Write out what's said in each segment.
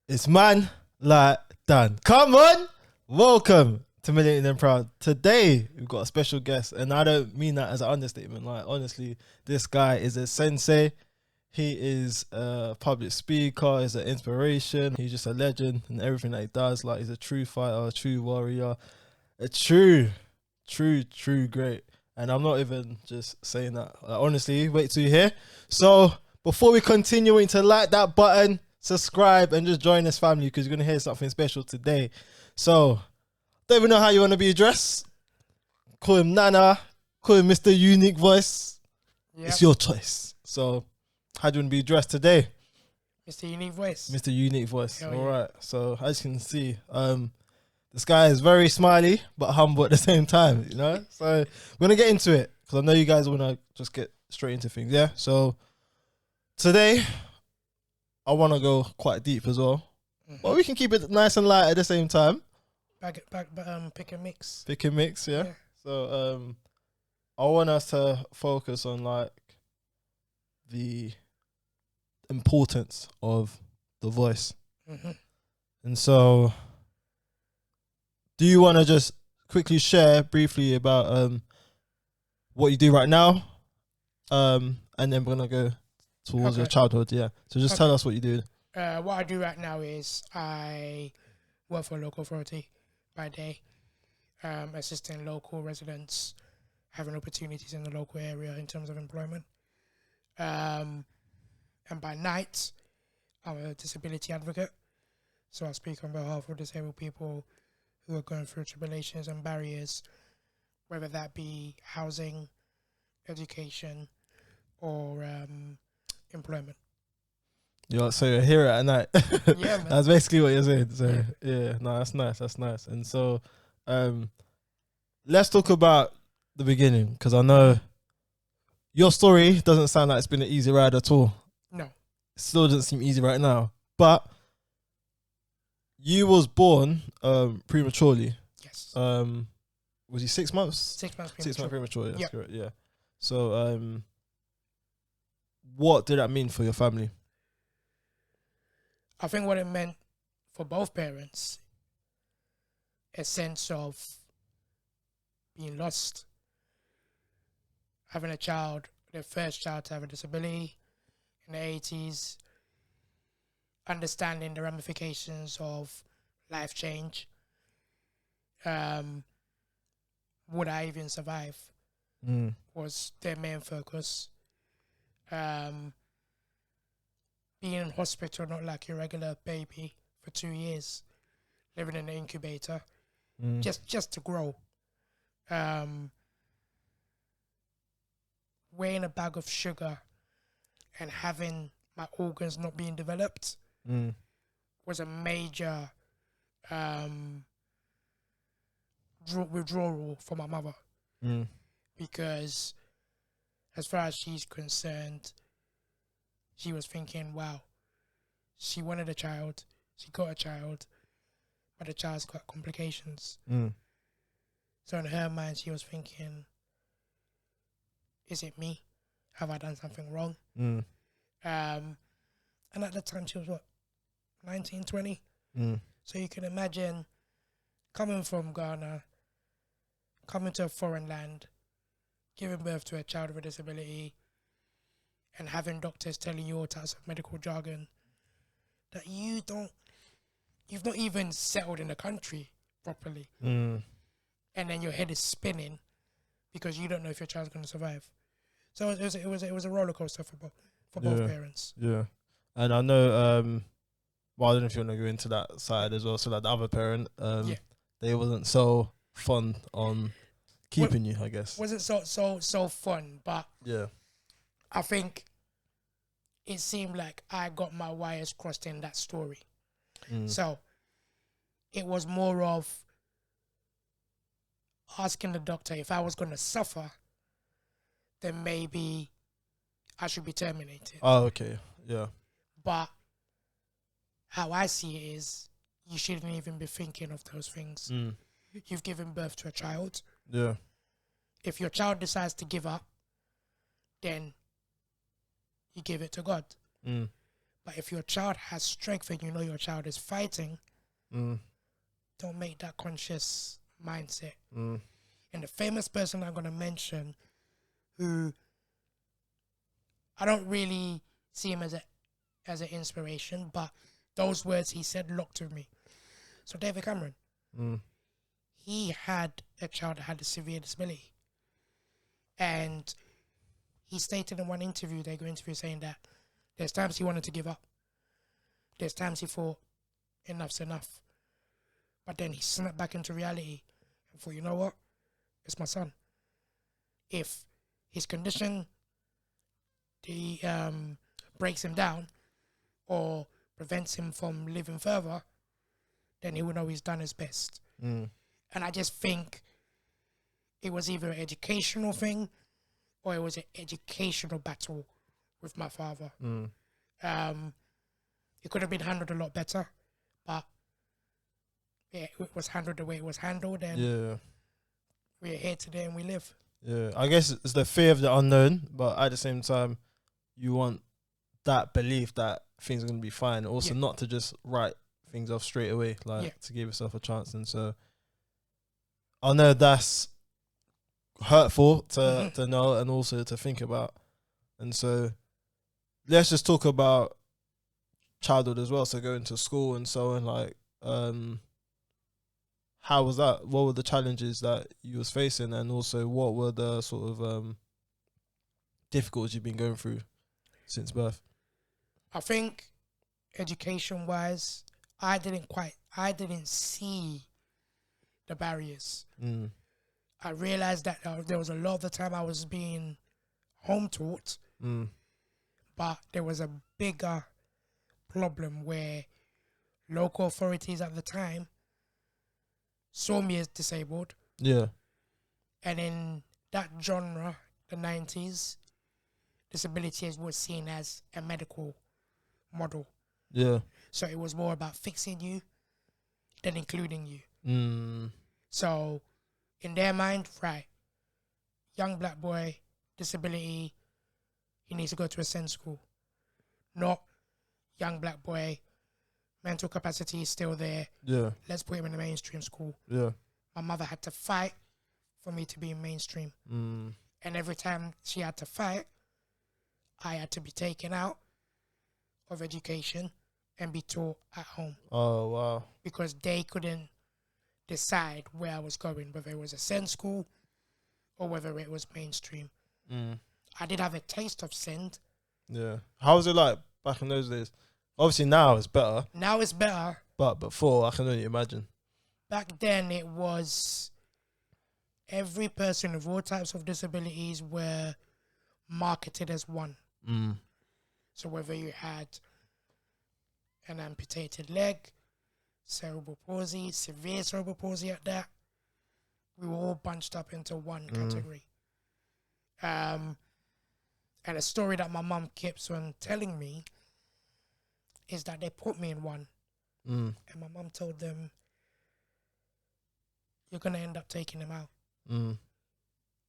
It's man like Dan. Come on! Welcome to Melanated Proud. Today, we've got a special guest, and I don't mean that as an understatement. Like, honestly, this guy is a sensei. He is a public speaker, he's an inspiration. He's just a legend in everything that he does. Like, he's a true fighter, a true warrior, a true great. And I'm not even just saying that. Like, honestly, wait till you hear. So, before we continue, we need to like that button, subscribe, and just join this family because you're going to hear something special today. So, don't even know how you want to be addressed. Call him Nana, call him Mr. Unique Voice. Yep. It's your choice. So, how do you want to be addressed today? Mr. Unique Voice. Mr. Unique Voice. Hell All yeah. right. So, as you can see, this guy is very smiley but humble at the same time, you know? So, we're going to get into it because I know you guys want to just get straight into things, yeah? So, today, I want to go quite deep as well. But we can keep it nice and light at the same time. Pick and mix. Pick and mix, yeah? So, I want us to focus on, like, the importance of the voice. And so, do you want to just quickly share briefly about what you do right now? And then we're going to go towards your childhood, yeah. So just tell us what you do. What I do right now is I work for a local authority by day, assisting local residents having opportunities in the local area in terms of employment. And by night, I'm a disability advocate. So I speak on behalf of disabled people who are going through tribulations and barriers, whether that be housing, education, or employment. So you're here at night. Yeah, man. That's basically what you're saying. So yeah, no, that's nice. That's nice. And so, let's talk about the beginning because I know your story doesn't sound like it's been an easy ride at all. No, it still doesn't seem easy right now. But you was born prematurely. Yes. Was you 6 months? 6 months premature. 6 months premature. Yes, Yep. correct. Yeah. So, what did that mean for your family? I think what it meant for both parents, a sense of being lost. Having a child, their first child to have a disability in the 80s, understanding the ramifications of life change. Would I even survive? Was their main focus. Being in hospital, not like your regular baby, for 2 years, living in an incubator, just to grow. Weighing a bag of sugar and having my organs not being developed was a major withdrawal for my mother. Because as far as she's concerned, she was thinking, wow, she wanted a child, she got a child, but the child's got complications. So in her mind, she was thinking, is it me? Have I done something wrong? And at the time, she was what, 19, 20? So you can imagine coming from Ghana, coming to a foreign land, giving birth to a child with a disability, and having doctors telling you all types of medical jargon that you've not even settled in the country properly. And then your head is spinning because you don't know if your child's going to survive. So it was a roller coaster for both parents. Yeah. And I know, well, I don't know if you want to go into that side as well. So like the other parent, they wasn't so fun on keeping you, I guess. Wasn't so fun, but yeah, I think it seemed like I got my wires crossed in that story. So it was more of asking the doctor if I was going to suffer, then maybe I should be terminated. Oh, okay. Yeah. But how I see it is you shouldn't even be thinking of those things. You've given birth to a child. Yeah. If your child decides to give up, then you give it to God. But if your child has strength and you know your child is fighting, don't make that conscious mindset. And the famous person I'm going to mention, who I don't really see him as an inspiration, but those words he said locked with me. So David Cameron, he had a child that had a severe disability. And he stated in one interview, saying that there's times he wanted to give up. There's times he thought, enough's enough. But then he snapped back into reality and thought, you know what? It's my son. If his condition breaks him down or prevents him from living further, then he will know he's done his best. And I just think it was either an educational thing or it was an educational battle with my father. It could have been handled a lot better, but yeah, it was handled the way it was handled, and we're here today and we live. Yeah, I guess it's the fear of the unknown, but at the same time, you want that belief that things are going to be fine. Also, not to just write things off straight away, like to give yourself a chance. And so, I know that's hurtful to know and also to think about. And so, let's just talk about childhood as well. So going to school and so on, like, how was that? What were the challenges that you was facing, and also what were the sort of difficulties you've been going through since birth? I think education-wise, I didn't see the barriers. I realized that there was a lot of the time I was being home taught, but there was a bigger problem where local authorities at the time saw me as disabled. And in that genre, the 90s, disability was seen as a medical model. So it was more about fixing you than including you. So in their mind, right, young black boy, disability, he needs to go to a SEND school. Not young black boy, mental capacity is still there. Let's put him in a mainstream school. My mother had to fight for me to be in mainstream. And every time she had to fight, I had to be taken out of education and be taught at home. Oh, wow. Because they couldn't decide where I was going, whether it was a SEND school or whether it was mainstream. I did have a taste of SEND. How was it like back in those days? Obviously now it's better. Now it's better. But before, I can only imagine. Back then it was every person with all types of disabilities were marketed as one. So whether you had an amputated leg, cerebral palsy, severe cerebral palsy at that, we were all bunched up into one category. And a story that my mum keeps on telling me is that they put me in one. And my mum told them, you're going to end up taking him out.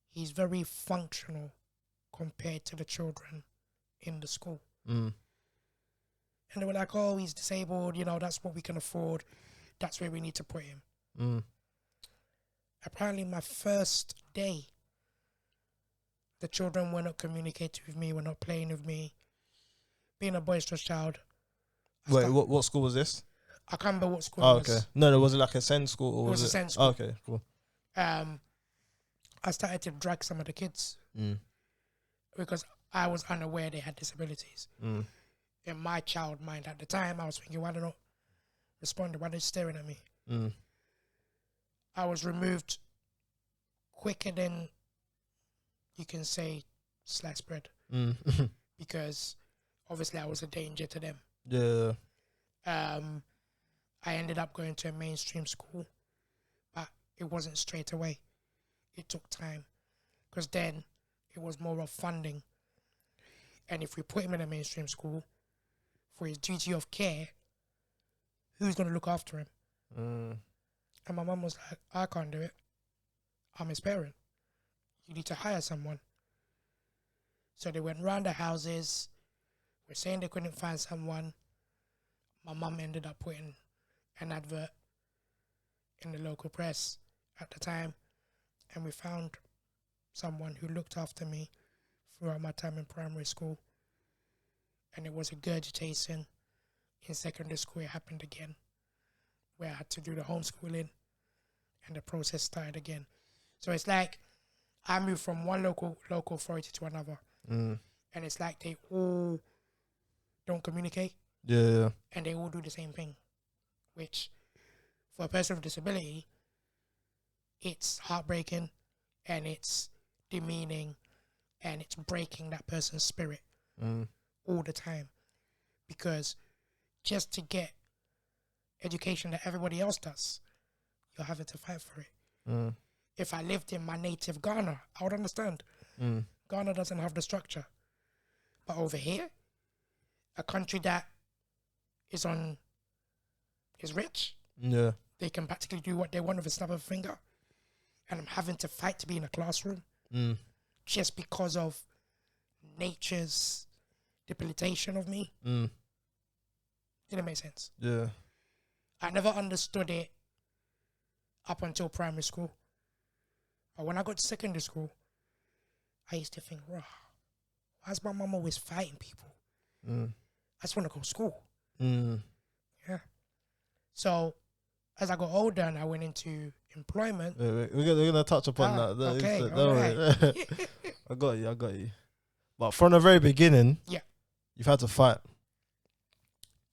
He's very functional compared to the children in the school. And they were like, oh, he's disabled, you know, that's what we can afford. That's where we need to put him. Apparently my first day, the children were not communicating with me, were not playing with me. Being a boisterous child. Wait, what school was this? I can't remember what school it was. Okay. No, was it like a SEND school? Or It was a SEND school. Oh, okay, cool. I started to drag some of the kids because I was unaware they had disabilities. In my child mind at the time, I was thinking, why they're not responding? Why are they staring at me? I was removed quicker than you can say sliced bread because obviously I was a danger to them. I ended up going to a mainstream school, but it wasn't straight away. It took time because then it was more of funding. And if we put him in a mainstream school for his duty of care, who's going to look after him? And my mum was like, I can't do it. I'm his parent. You need to hire someone. So they went round the houses We're saying they couldn't find someone. My mum ended up putting an advert in the local press at the time, and we found someone who looked after me throughout my time in primary school. And it was regurgitating. In secondary school, it happened again, where I had to do the homeschooling, and the process started again. So it's like I moved from one local authority to another, and it's like they all don't communicate. Yeah. And they all do the same thing, which for a person with disability, it's heartbreaking, and it's demeaning, and it's breaking that person's spirit all the time, because just to get education that everybody else does, you're having to fight for it. If I lived in my native Ghana, I would understand. Ghana doesn't have the structure. But over here, a country that is rich, they can practically do what they want with a snap of a finger. And I'm having to fight to be in a classroom just because of nature's debilitation of me. Didn't make sense. Yeah. I never understood it up until primary school. But when I got to secondary school, I used to think, why is my mum always fighting people? I just want to go to school. Yeah. So as I got older and I went into employment. We're going to touch upon that. Okay. Right. I got you. But from the very beginning, you've had to fight.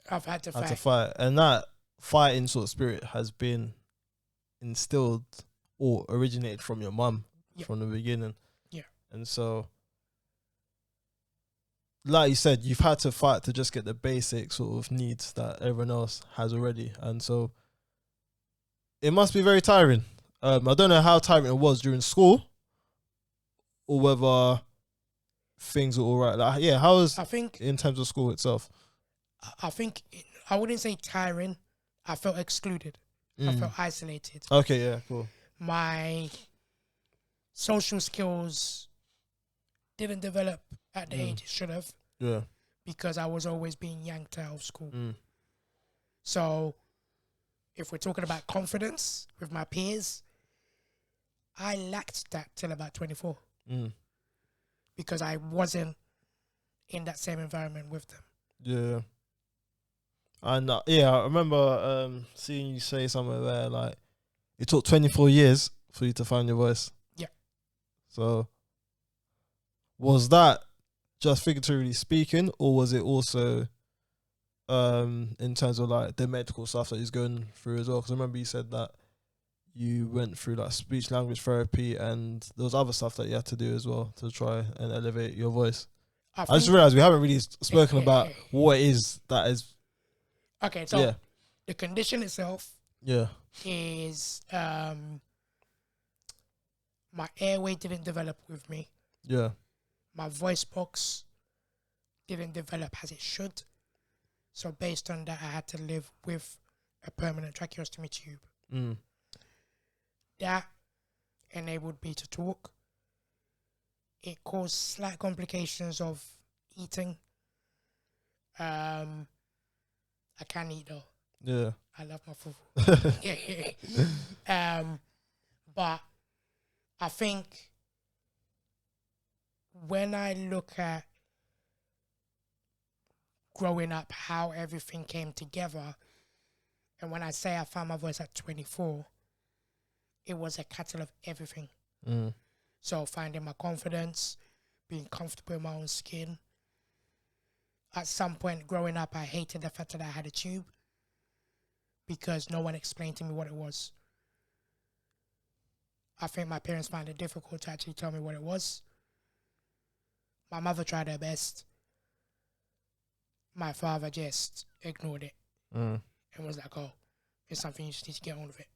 I've had to fight. And that fighting sort of spirit has been instilled or originated from your mum from the beginning. Yeah. And so, like you said, you've had to fight to just get the basic sort of needs that everyone else has already. And so, it must be very tiring. I don't know how tiring it was during school or whether things were all right. Like, how was in terms of school itself? I think I wouldn't say tiring. I felt excluded. I felt isolated. Okay, yeah, cool. My social skills didn't develop at the age it should have. Yeah. Because I was always being yanked out of school. So, if we're talking about confidence with my peers, I lacked that till about 24. Because I wasn't in that same environment with them. Yeah. And I remember seeing you say somewhere where like it took 24 years for you to find your voice. Yeah. So was that just figuratively speaking, or was it also in terms of like the medical stuff that he's going through as well? Because I remember you said that you went through like speech language therapy and there was other stuff that you had to do as well to try and elevate your voice. I just realized we haven't really spoken about what it is that is. Okay, so the condition itself is my airway didn't develop with me. Yeah. My voice box didn't develop as it should. So based on that, I had to live with a permanent tracheostomy tube. That enabled me to talk. It caused slight complications of eating. I can eat though. Yeah. I love my food. But I think when I look at growing up, how everything came together, and when I say I found my voice at 24, it was a cattle of everything. So finding my confidence, being comfortable in my own skin. At some point growing up, I hated the fact that I had a tube because no one explained to me what it was. I think my parents found it difficult to actually tell me what it was. My mother tried her best. My father just ignored it and was like, oh, it's something you just need to get on with it.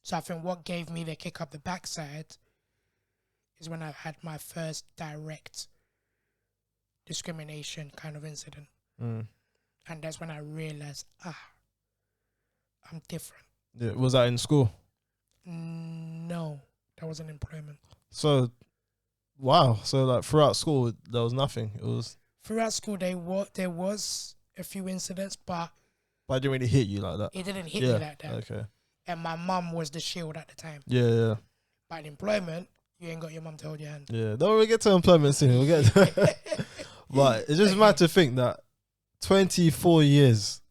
So I think what gave me the kick up the backside is when I had my first direct discrimination kind of incident. And that's when I realized, I'm different. Yeah. Was that in school? No, that was in employment. So Wow. So like throughout school, there was nothing. It was. Throughout school, there was a few incidents, but But it didn't really hit you like that. it didn't hit me like that. Okay. And my mum was the shield at the time. Yeah. But in employment, you ain't got your mum to hold your hand. Yeah. Don't we get to employment soon? We'll get to But it's just mad to think that 24 years.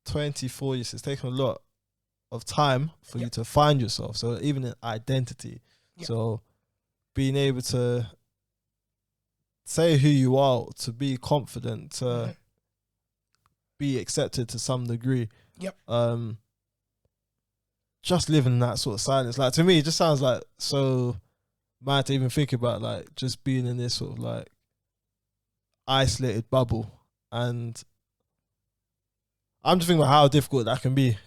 24 years. It's taken a lot of time for you to find yourself. So even an identity. So being able to say who you are, to be confident, to be accepted to some degree. Just living in that sort of silence. Like to me, it just sounds like so mad to even think about, like just being in this sort of like isolated bubble. And I'm just thinking about how difficult that can be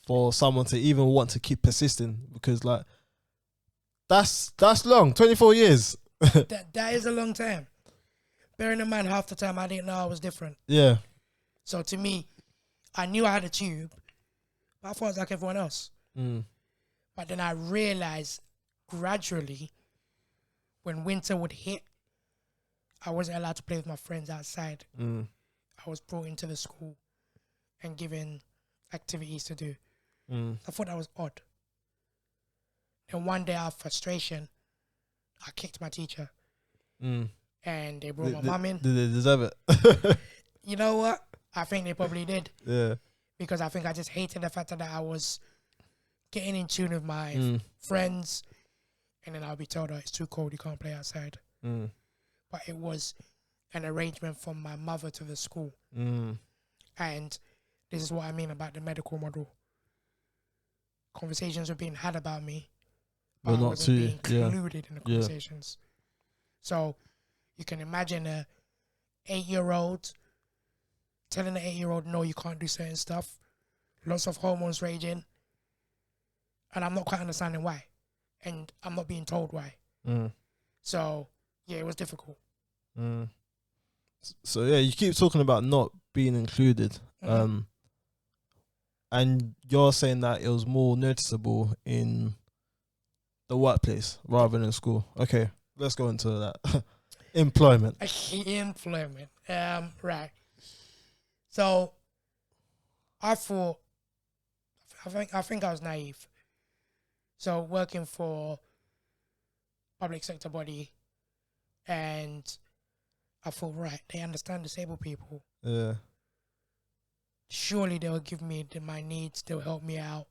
for someone to even want to keep persisting, because like that's long. 24 years. that is a long time. Bearing in mind, half the time I didn't know I was different. Yeah. So to me, I knew I had a tube, but I thought I was like everyone else. But then I realized gradually, when winter would hit, I wasn't allowed to play with my friends outside. I was brought into the school and given activities to do. I thought that was odd. And one day, out of frustration, I kicked my teacher. And they brought my mum in. Did they deserve it? You know what? I think they probably did. Yeah. Because I think I just hated the fact that I was getting in tune with my friends, and then I'll be told, oh, it's too cold, you can't play outside. But it was an arrangement from my mother to the school. And this is what I mean about the medical model. Conversations were being had about me, but I wasn't being included in the conversations. So you can imagine a 8-year-old telling an 8-year-old, no, you can't do certain stuff. Lots of hormones raging. And I'm not quite understanding why. And I'm not being told why. So, yeah, it was difficult. So, yeah, you keep talking about not being included. And you're saying that it was more noticeable in the workplace rather than school. Okay, let's go into that. Employment. Employment. Right. So, I think I was naive. So working for public sector body, and I thought, right, they understand disabled people. Yeah. Surely they'll give me my needs, they'll help me out,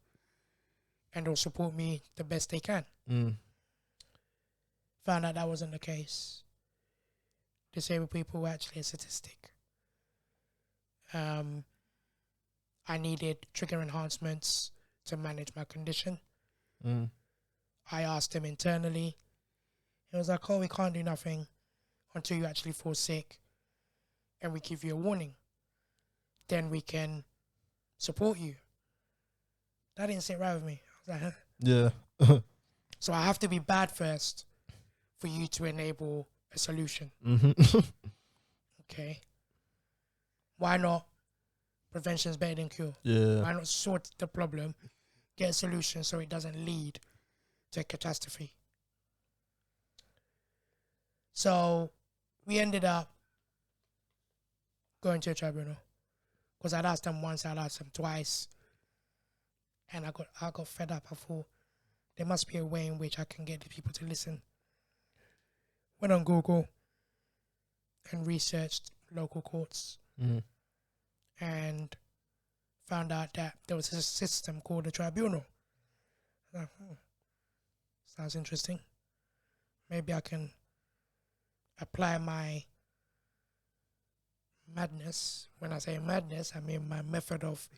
and they'll support me the best they can. Found out that wasn't the case. Disabled people were actually a statistic. I needed trigger enhancements to manage my condition. I asked them internally. It was like, oh, we can't do nothing until you actually fall sick and we give you a warning. Then we can support you. That didn't sit right with me. I was like, huh? Yeah. So I have to be bad first for you to enable a solution. Okay. Why not? Prevention is better than cure. Yeah. Why not sort the problem, get a solution so it doesn't lead to a catastrophe? So we ended up going to a tribunal, because I'd asked them once, I'd asked them twice, and I got fed up. I thought there must be a way in which I can get the people to listen. Went on Google and researched local courts. And found out that there was a system called a tribunal. Sounds interesting. Maybe I can apply my madness. When I say madness, I mean my method of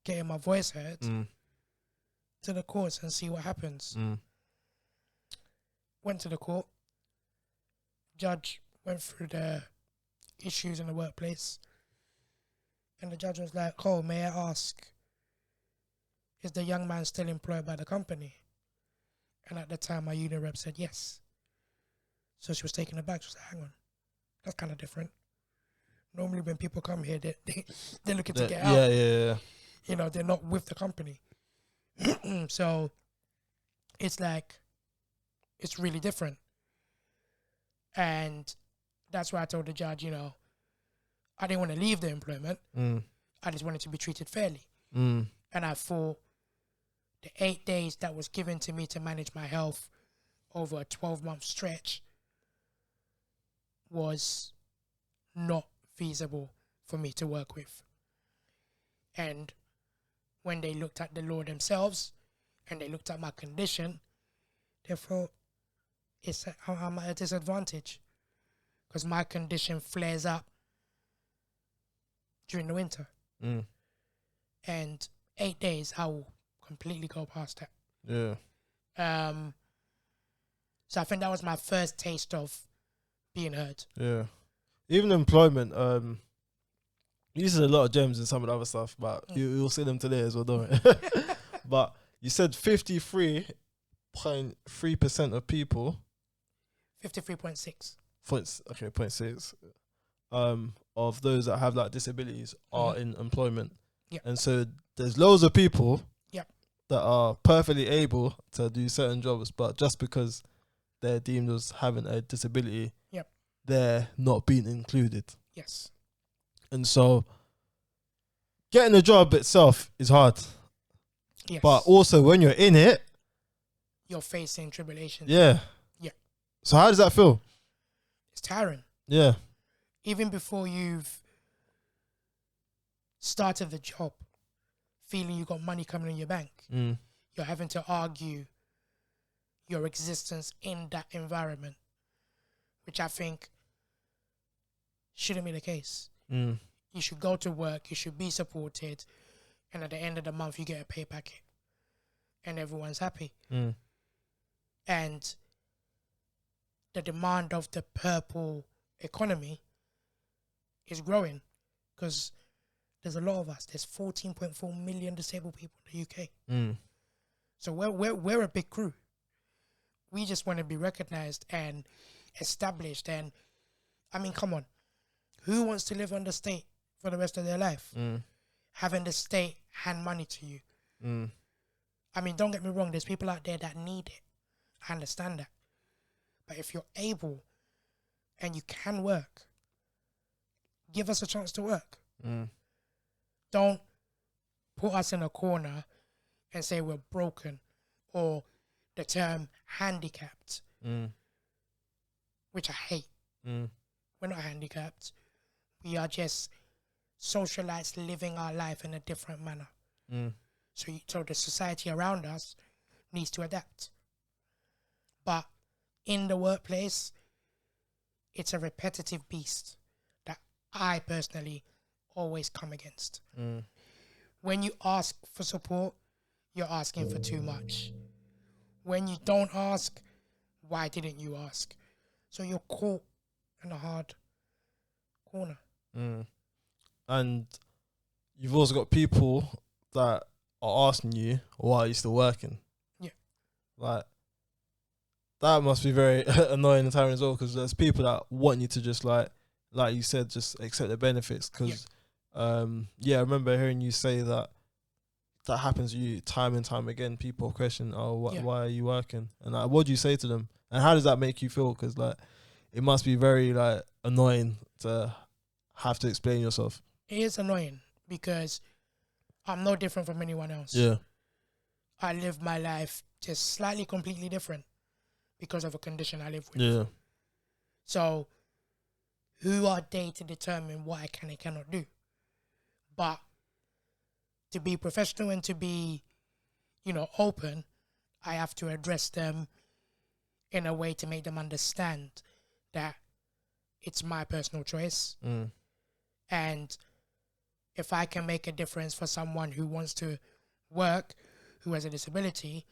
getting my voice heard to the courts and see what happens. Went to the court. Judge went through the issues in the workplace. And the judge was like, oh, may I ask, is the young man still employed by the company? And at the time, my union rep said yes. So she was taken aback. She was like, hang on, that's kind of different. Normally when people come here, they're looking to get out. Yeah. You know, they're not with the company. So it's like, it's really different. And that's why I told the judge, I didn't want to leave the employment. I just wanted to be treated fairly. And I thought the 8 days that was given to me to manage my health over a 12-month stretch was not feasible for me to work with. And when they looked at the law themselves and they looked at my condition, they thought I'm at a disadvantage because my condition flares up during the winter. And 8 days, I will completely go past that. Yeah. So I think that was my first taste of being heard. Yeah. Even employment, you said a lot of gems in some of the other stuff, but you'll see them today as well, don't you? But you said 53.3% of people. 53.6. 0.6. Of those that have like disabilities are in employment. Yep. And so there's loads of people that are perfectly able to do certain jobs, but just because they're deemed as having a disability, they're not being included. Yes. And so getting a job itself is hard. Yes. But also when you're in it, you're facing tribulation. Yeah. Yeah. So how does that feel? It's tiring. Yeah. Even before you've started the job, feeling you got money coming in your bank, you're having to argue your existence in that environment, which I think shouldn't be the case. You should go to work, you should be supported, and at the end of the month you get a pay packet and everyone's happy. And the demand of the purple economy is growing because there's a lot of us. There's 14.4 million disabled people in the UK. So we're a big crew. We just want to be recognized and established. And I mean, come on, who wants to live on the state for the rest of their life? Having the state hand money to you. I mean, don't get me wrong, there's people out there that need it. I understand that. But if you're able and you can work, give us a chance to work. Don't put us in a corner and say we're broken, or the term handicapped, which I hate. We're not handicapped. We are just socialized, living our life in a different manner. So the society around us needs to adapt. But in the workplace, it's a repetitive beast that I personally always come against. When you ask for support, you're asking for too much. When you don't ask, why didn't you ask? So you're caught in a hard corner. And you've also got people that are asking you, why are you still working? Yeah. Like, that must be very annoying and tiring as well, because there's people that want you to just like you said, just accept the benefits. Because, I remember hearing you say that happens to you time and time again. People question, why are you working? And like, what do you say to them? And how does that make you feel? Because like, it must be very like annoying to have to explain yourself. It is annoying because I'm no different from anyone else. Yeah. I live my life just slightly completely different because of a condition I live with. Yeah. So who are they to determine what I can and cannot do? But to be professional and to be, open, I have to address them in a way to make them understand that it's my personal choice. And if I can make a difference for someone who wants to work, who has a disability,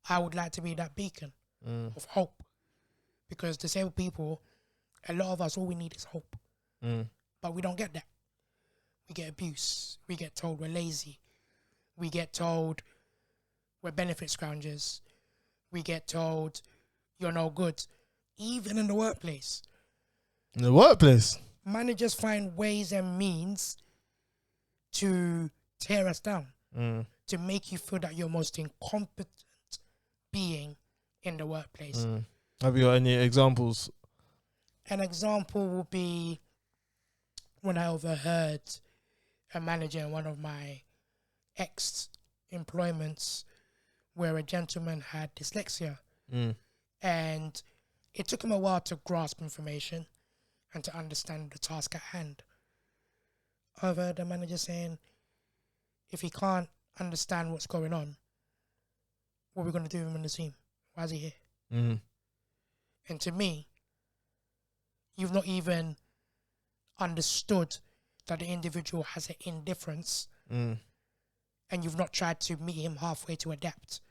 I would like to be that beacon of hope. Because disabled people, a lot of us, all we need is hope. But we don't get that. We get abuse. We get told we're lazy. We get told we're benefit scroungers. We get told you're no good. Even in the workplace. In the workplace? Managers find ways and means to tear us down. To make you feel that you're most incompetent being in the workplace. Have you got any examples? An example would be when I overheard a manager in one of my ex-employments where a gentleman had dyslexia. And it took him a while to grasp information and to understand the task at hand. I overheard the manager saying, if he can't understand what's going on, what are we going to do with him in the team? Why is he here? And to me, you've not even understood that the individual has an indifference, and you've not tried to meet him halfway to adapt.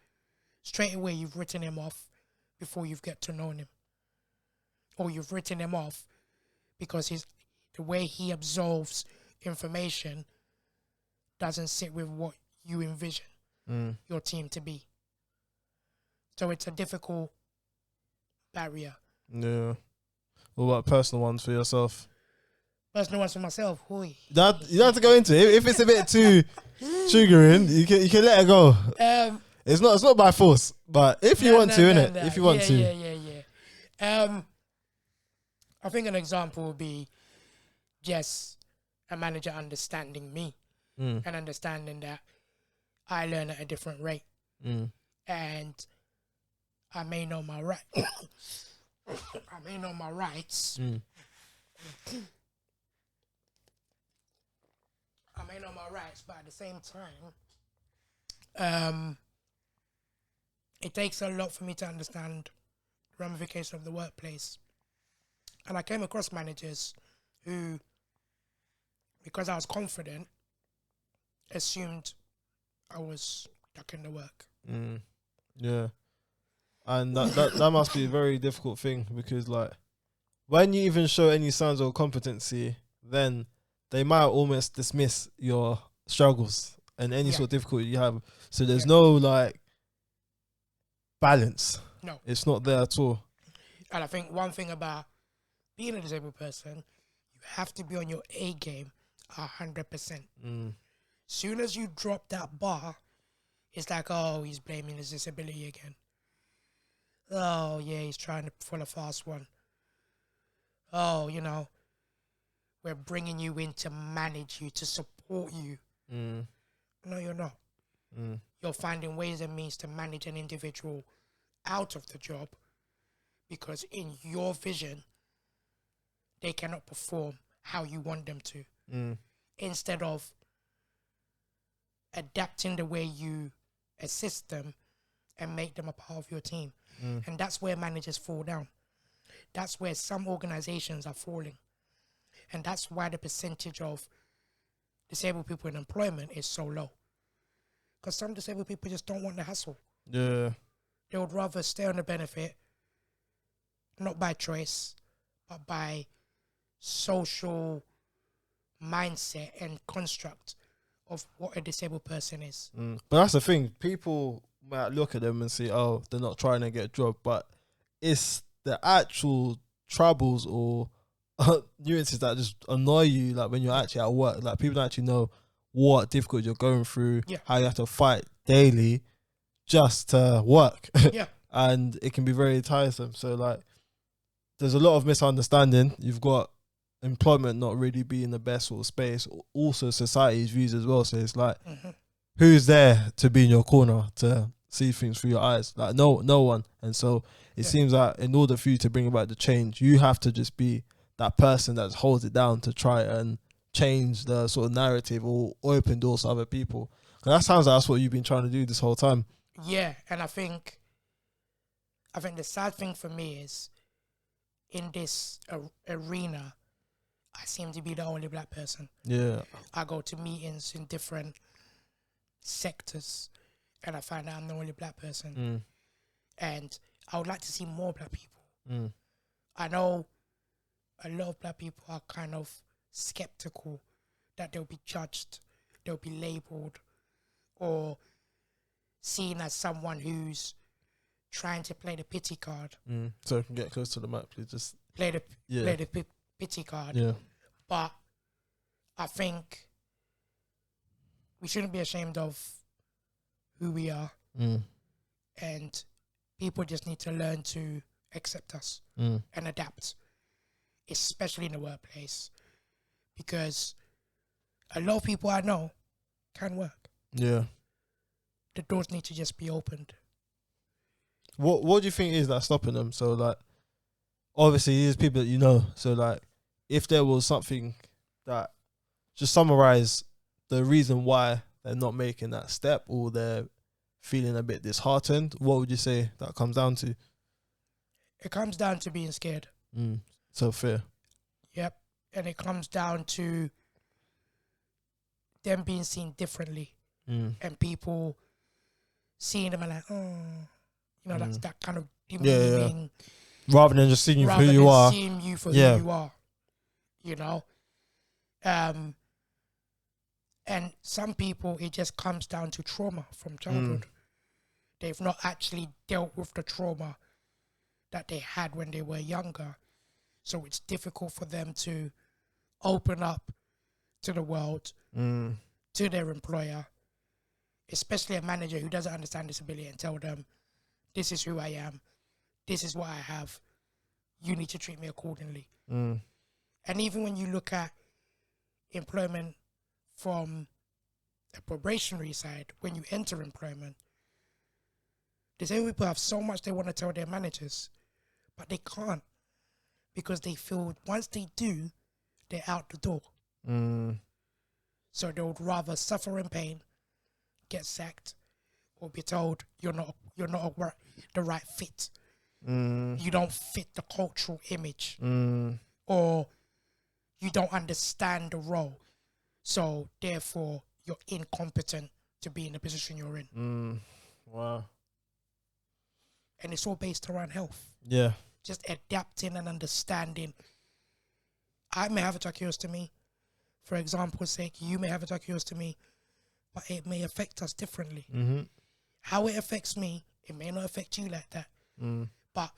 Straight away, you've written him off before you've get to know him. Or you've written him off because the way he absorbs information doesn't sit with what you envision your team to be. So it's a difficult barrier. Yeah. What about personal ones for yourself? Personal ones for myself. You don't have to go into it. If it's a bit too triggering, you can let it go. It's not by force, but if you want to, innit? If you want to. Yeah. I think an example would be just a manager understanding me and understanding that I learn at a different rate. And I may know my right. I may know my rights. I may know my rights, but at the same time, it takes a lot for me to understand the ramifications of the workplace. And I came across managers who, because I was confident, assumed I was ducking the work. Yeah. And that must be a very difficult thing, because like when you even show any signs of competency, then they might almost dismiss your struggles and any sort of difficulty you have. So there's no like balance. No. It's not there at all. And I think one thing about being a disabled person, you have to be on your A game 100%. Soon as you drop that bar, it's like, oh, he's blaming his disability again. Oh, yeah, he's trying to pull a fast one. Oh, we're bringing you in to manage you, to support you. No, you're not. You're finding ways and means to manage an individual out of the job because in your vision, they cannot perform how you want them to. Instead of adapting the way you assist them and make them a part of your team. And that's where managers fall down. That's where some organizations are falling. And that's why the percentage of disabled people in employment is so low. Because some disabled people just don't want the hassle. Yeah. They would rather stay on the benefit, not by choice, but by social mindset and construct of what a disabled person is. But that's the thing. People might look at them and say, oh, they're not trying to get a job, but it's the actual troubles or nuances that just annoy you, like when you're actually at work. Like people don't actually know what difficulty you're going through, how you have to fight daily just to work. And it can be very tiresome. So like there's a lot of misunderstanding. You've got employment not really being the best sort of space, also society's views as well. So it's like who's there to be in your corner to see things through your eyes? Like no one. And so it seems like in order for you to bring about the change, you have to just be that person that holds it down to try and change the sort of narrative or open doors to other people. And that sounds like that's what you've been trying to do this whole time. Yeah, and I think the sad thing for me is in this arena, I seem to be the only black person. Yeah. I go to meetings in different sectors and I find out I'm the only black person. And I would like to see more black people. I know a lot of black people are kind of skeptical that they'll be judged, they'll be labeled, or seen as someone who's trying to play the pity card. So I can get close to the mic, please. Just play the pity card. Yeah. But I think we shouldn't be ashamed of who we are. And people just need to learn to accept us and adapt. especially in the workplace, because a lot of people I know can work. Yeah. The doors need to just be opened. What do you think is that stopping them? So like, obviously there's people that you know. So like, if there was something that just summarize the reason why they're not making that step or they're feeling a bit disheartened, what would you say that comes down to? It comes down to being scared. So fear. Yep. And it comes down to them being seen differently and people seeing them and like, that's that kind of demeaning. Yeah. Rather than just seeing you for who you are. Seeing you for who you are. You know? And some people, it just comes down to trauma from childhood. They've not actually dealt with the trauma that they had when they were younger. So it's difficult for them to open up to the world, to their employer, especially a manager who doesn't understand disability, and tell them, this is who I am, this is what I have, you need to treat me accordingly. And even when you look at employment from a probationary side, when you enter employment, disabled people have so much they want to tell their managers, but they can't, because they feel once they do, they're out the door. So they would rather suffer in pain, get sacked, or be told you're not the right fit. You don't fit the cultural image, or you don't understand the role, so therefore you're incompetent to be in the position you're in. Wow. And it's all based around health. Yeah. Just adapting and understanding. I may have a tracheostomy, for example's sake. You may have a tracheostomy, but it may affect us differently. How it affects me, it may not affect you like that. But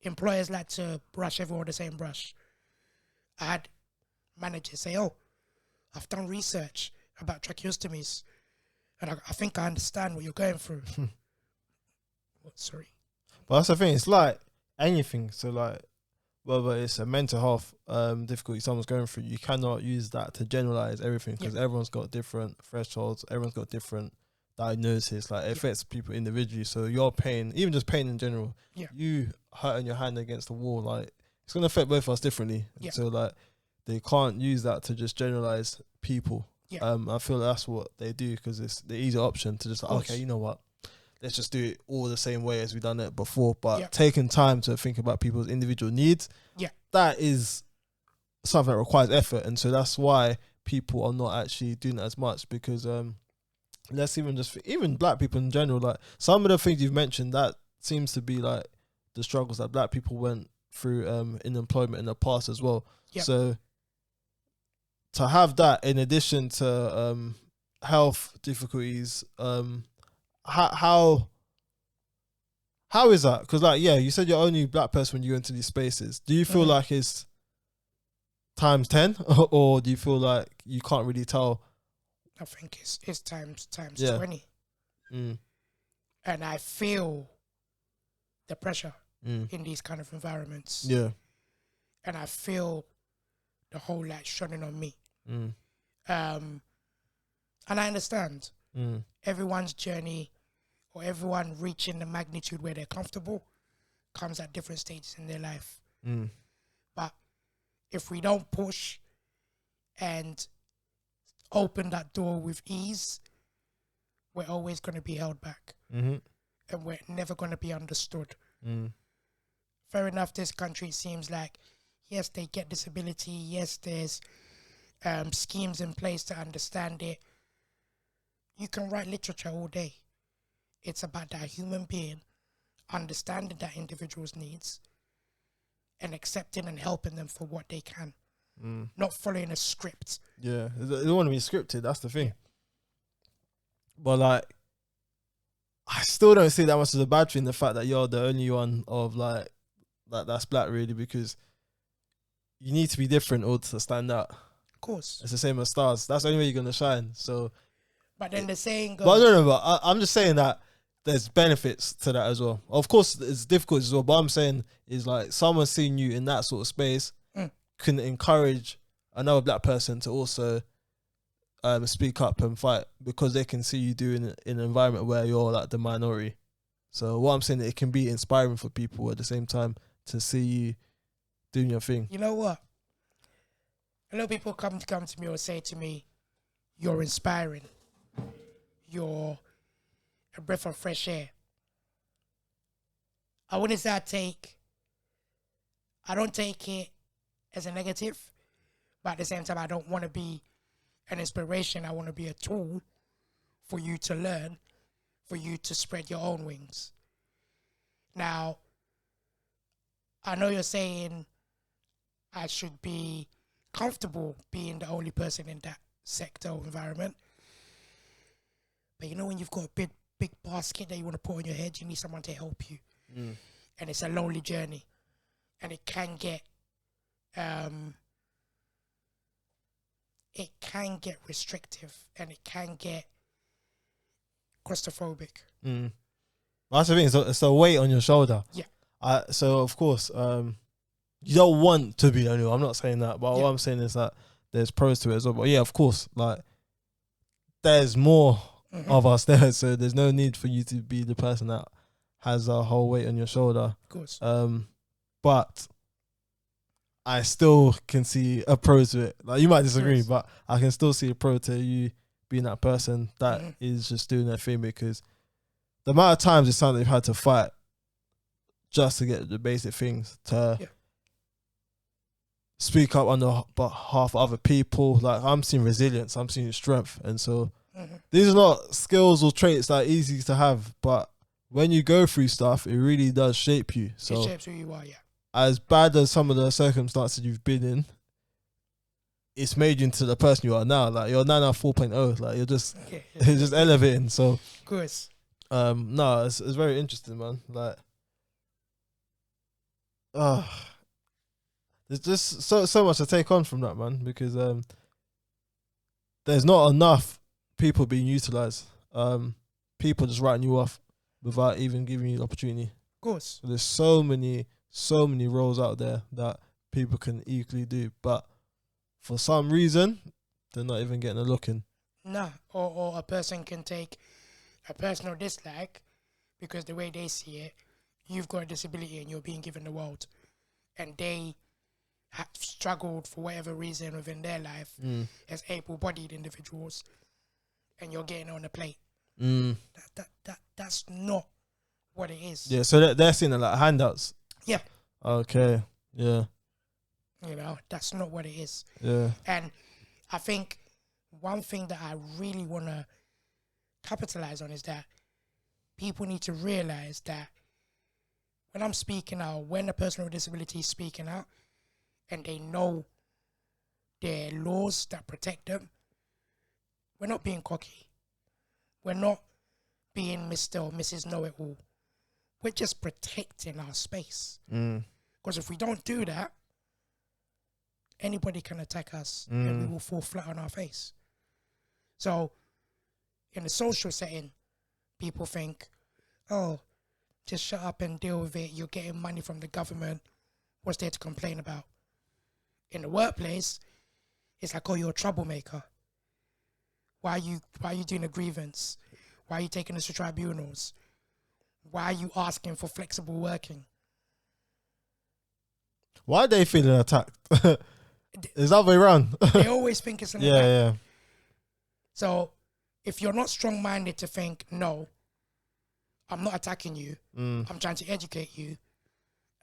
employers like to brush everyone with the same brush. I had managers say, I've done research about tracheostomies, and I think I understand what you're going through. Sorry. But that's the thing, it's like anything. So like, whether it's a mental health difficulty someone's going through, you cannot use that to generalize everything, because everyone's got different thresholds, everyone's got different diagnosis. Like, it affects people individually. So your pain, even just pain in general, you hurting your hand against the wall, like, it's going to affect both of us differently. So like, they can't use that to just generalize people. I feel that's what they do, because it's the easy option to just like, okay, you know what, let's just do it all the same way as we've done it before. But taking time to think about people's individual needs, that is something that requires effort. And so that's why people are not actually doing it as much, because let's even black people in general, like some of the things you've mentioned, that seems to be like the struggles that black people went through in employment in the past as well. So to have that in addition to health difficulties, how is that? Because like, you said you're only black person when you go into these spaces. Do you feel like it's times 10, or do you feel like you can't really tell? I think it's times 20. And I feel the pressure in these kind of environments. And I feel the whole light shining on me. And I understand everyone's journey, or everyone reaching the magnitude where they're comfortable, comes at different stages in their life. But if we don't push and open that door with ease, we're always going to be held back. And we're never going to be understood. Fair enough, this country seems like, yes, they get disability, yes, there's schemes in place to understand it. You can write literature all day. It's about that human being understanding that individual's needs and accepting and helping them for what they can. Not following a script. They don't want to be scripted, that's the thing. But like, I still don't see that much as a bad thing, the fact that you're the only one of like that's black, really, because you need to be different in order to stand out. Of course. It's the same as stars. That's the only way you're going to shine. So, but then the saying goes... But no, but I'm just saying that there's benefits to that as well. Of course, it's difficult as well, but I'm saying is like, someone seeing you in that sort of space, can encourage another black person to also speak up and fight, because they can see you doing it in an environment where you're like the minority. So what I'm saying, it can be inspiring for people at the same time to see you doing your thing. You know what? A lot of people come to me or say to me, "You're inspiring. You're a breath of fresh air." I wouldn't say I don't take it as a negative, but at the same time, I don't want to be an inspiration. I want to be a tool for you to learn, for you to spread your own wings. Now, I know you're saying I should be comfortable being the only person in that sector or environment. But you know, when you've got a big basket that you want to put on your head, you need someone to help you. And it's a lonely journey. And it can get restrictive, and it can get claustrophobic. That's the thing. It's a weight on your shoulder. Yeah. So of course, you don't want to be the only one. I'm not saying that, but what I'm saying is that there's pros to it as well. But yeah, of course, like there's more of us there, so there's no need for you to be the person that has a whole weight on your shoulder. Of course. But I still can see a pro to it. Like, you might disagree, but I can still see a pro to you being that person that is just doing their thing, because the amount of times it's something they've had to fight just to get the basic things, to speak up on the behalf of other people. Like, I'm seeing resilience, I'm seeing strength. And so these are not skills or traits that are easy to have, but when you go through stuff, it really does shape you. So it shapes who you are, as bad as some of the circumstances you've been in, it's made you into the person you are now. Like, you're now 4.0. Like, you're just it's just elevating. So of course. No, it's very interesting, man. Like, there's just so much to take on from that, man, because there's not enough people being utilized. People just writing you off without even giving you the opportunity. Of course. So there's so many roles out there that people can equally do, but for some reason they're not even getting a look in. Nah, or a person can take a personal dislike because the way they see it, you've got a disability and you're being given the world, and they have struggled for whatever reason within their life as able-bodied individuals, and you're getting on the plate. That's not what it is. Yeah, so they're seeing it like handouts. Yeah. Okay. Yeah. You know, that's not what it is. Yeah. And I think one thing that I really want to capitalize on is that people need to realize that when I'm speaking out, when a person with disability is speaking out, and they know there are laws that protect them, we're not being cocky. We're not being Mr. or Mrs. Know-it-all. We're just protecting our space. Because if we don't do that, anybody can attack us and we will fall flat on our face. So in a social setting, people think, oh, just shut up and deal with it. You're getting money from the government. What's there to complain about? In the workplace, it's like, oh, you're a troublemaker. Why are you doing a grievance? Why are you taking us to tribunals? Why are you asking for flexible working? Why are they feeling attacked? It's the other way around. They always think it's an attack. Yeah. So if you're not strong-minded to think, no, I'm not attacking you, I'm trying to educate you,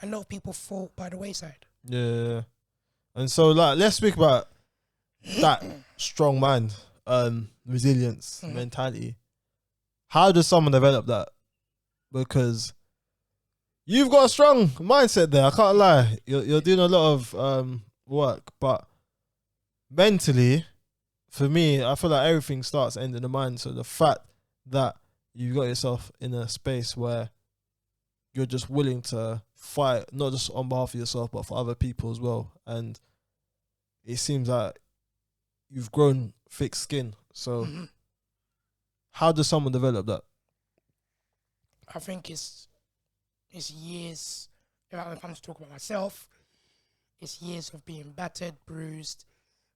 a lot of people fall by the wayside. Yeah. And so, like, let's speak about that strong mind, resilience, mentality. How does someone develop that? Because you've got a strong mindset there, I can't lie. You're doing a lot of work, but mentally, for me, I feel like everything starts ending in the mind. So the fact that you've got yourself in a space where you're just willing to fight, not just on behalf of yourself, but for other people as well. And it seems like you've grown thick skin. So how does someone develop that? I think it's years. If I'm to talk about myself, It's years of being battered, bruised,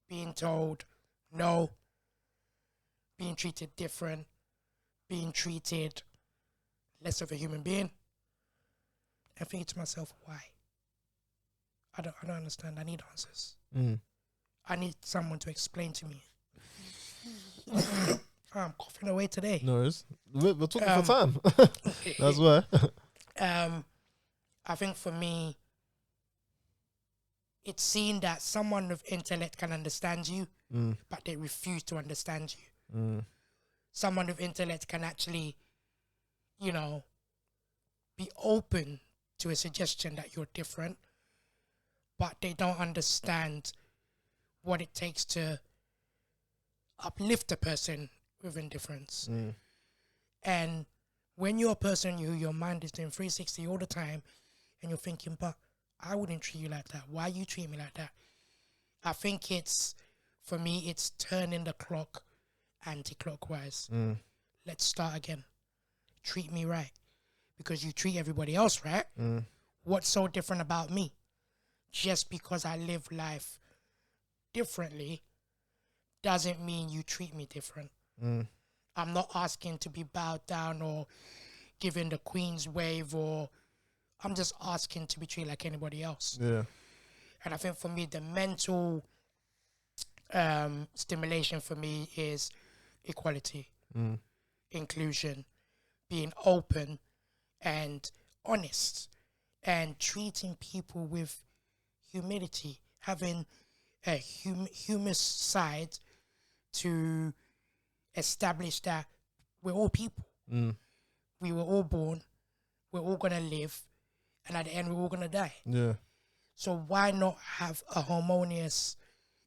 being told no, being treated different, being treated less of a human being. And thinking to myself, why? I don't understand. I need answers. I need someone to explain to me. I'm coughing away today. No worries. We're talking for time. That's why. I think for me, it's seen that someone with intellect can understand you, but they refuse to understand you. Someone with intellect can actually, you know, be open to a suggestion that you're different, but they don't understand what it takes to uplift a person with indifference. And when you're a person who your mind is doing 360 all the time, and you're thinking, but I wouldn't treat you like that. Why you treat me like that? I think it's, for me, it's turning the clock anti-clockwise. Let's start again. Treat me right. Because you treat everybody else right. What's so different about me? Just because I live life differently doesn't mean you treat me different. I'm not asking to be bowed down or given the Queen's wave, or I'm just asking to be treated like anybody else. Yeah. And I think for me, the mental stimulation for me is equality, inclusion, being open and honest, and treating people with humility, having a humus side to establish that we're all people. We were all born, we're all going to live, and at the end we're all going to die. Yeah. So why not have a harmonious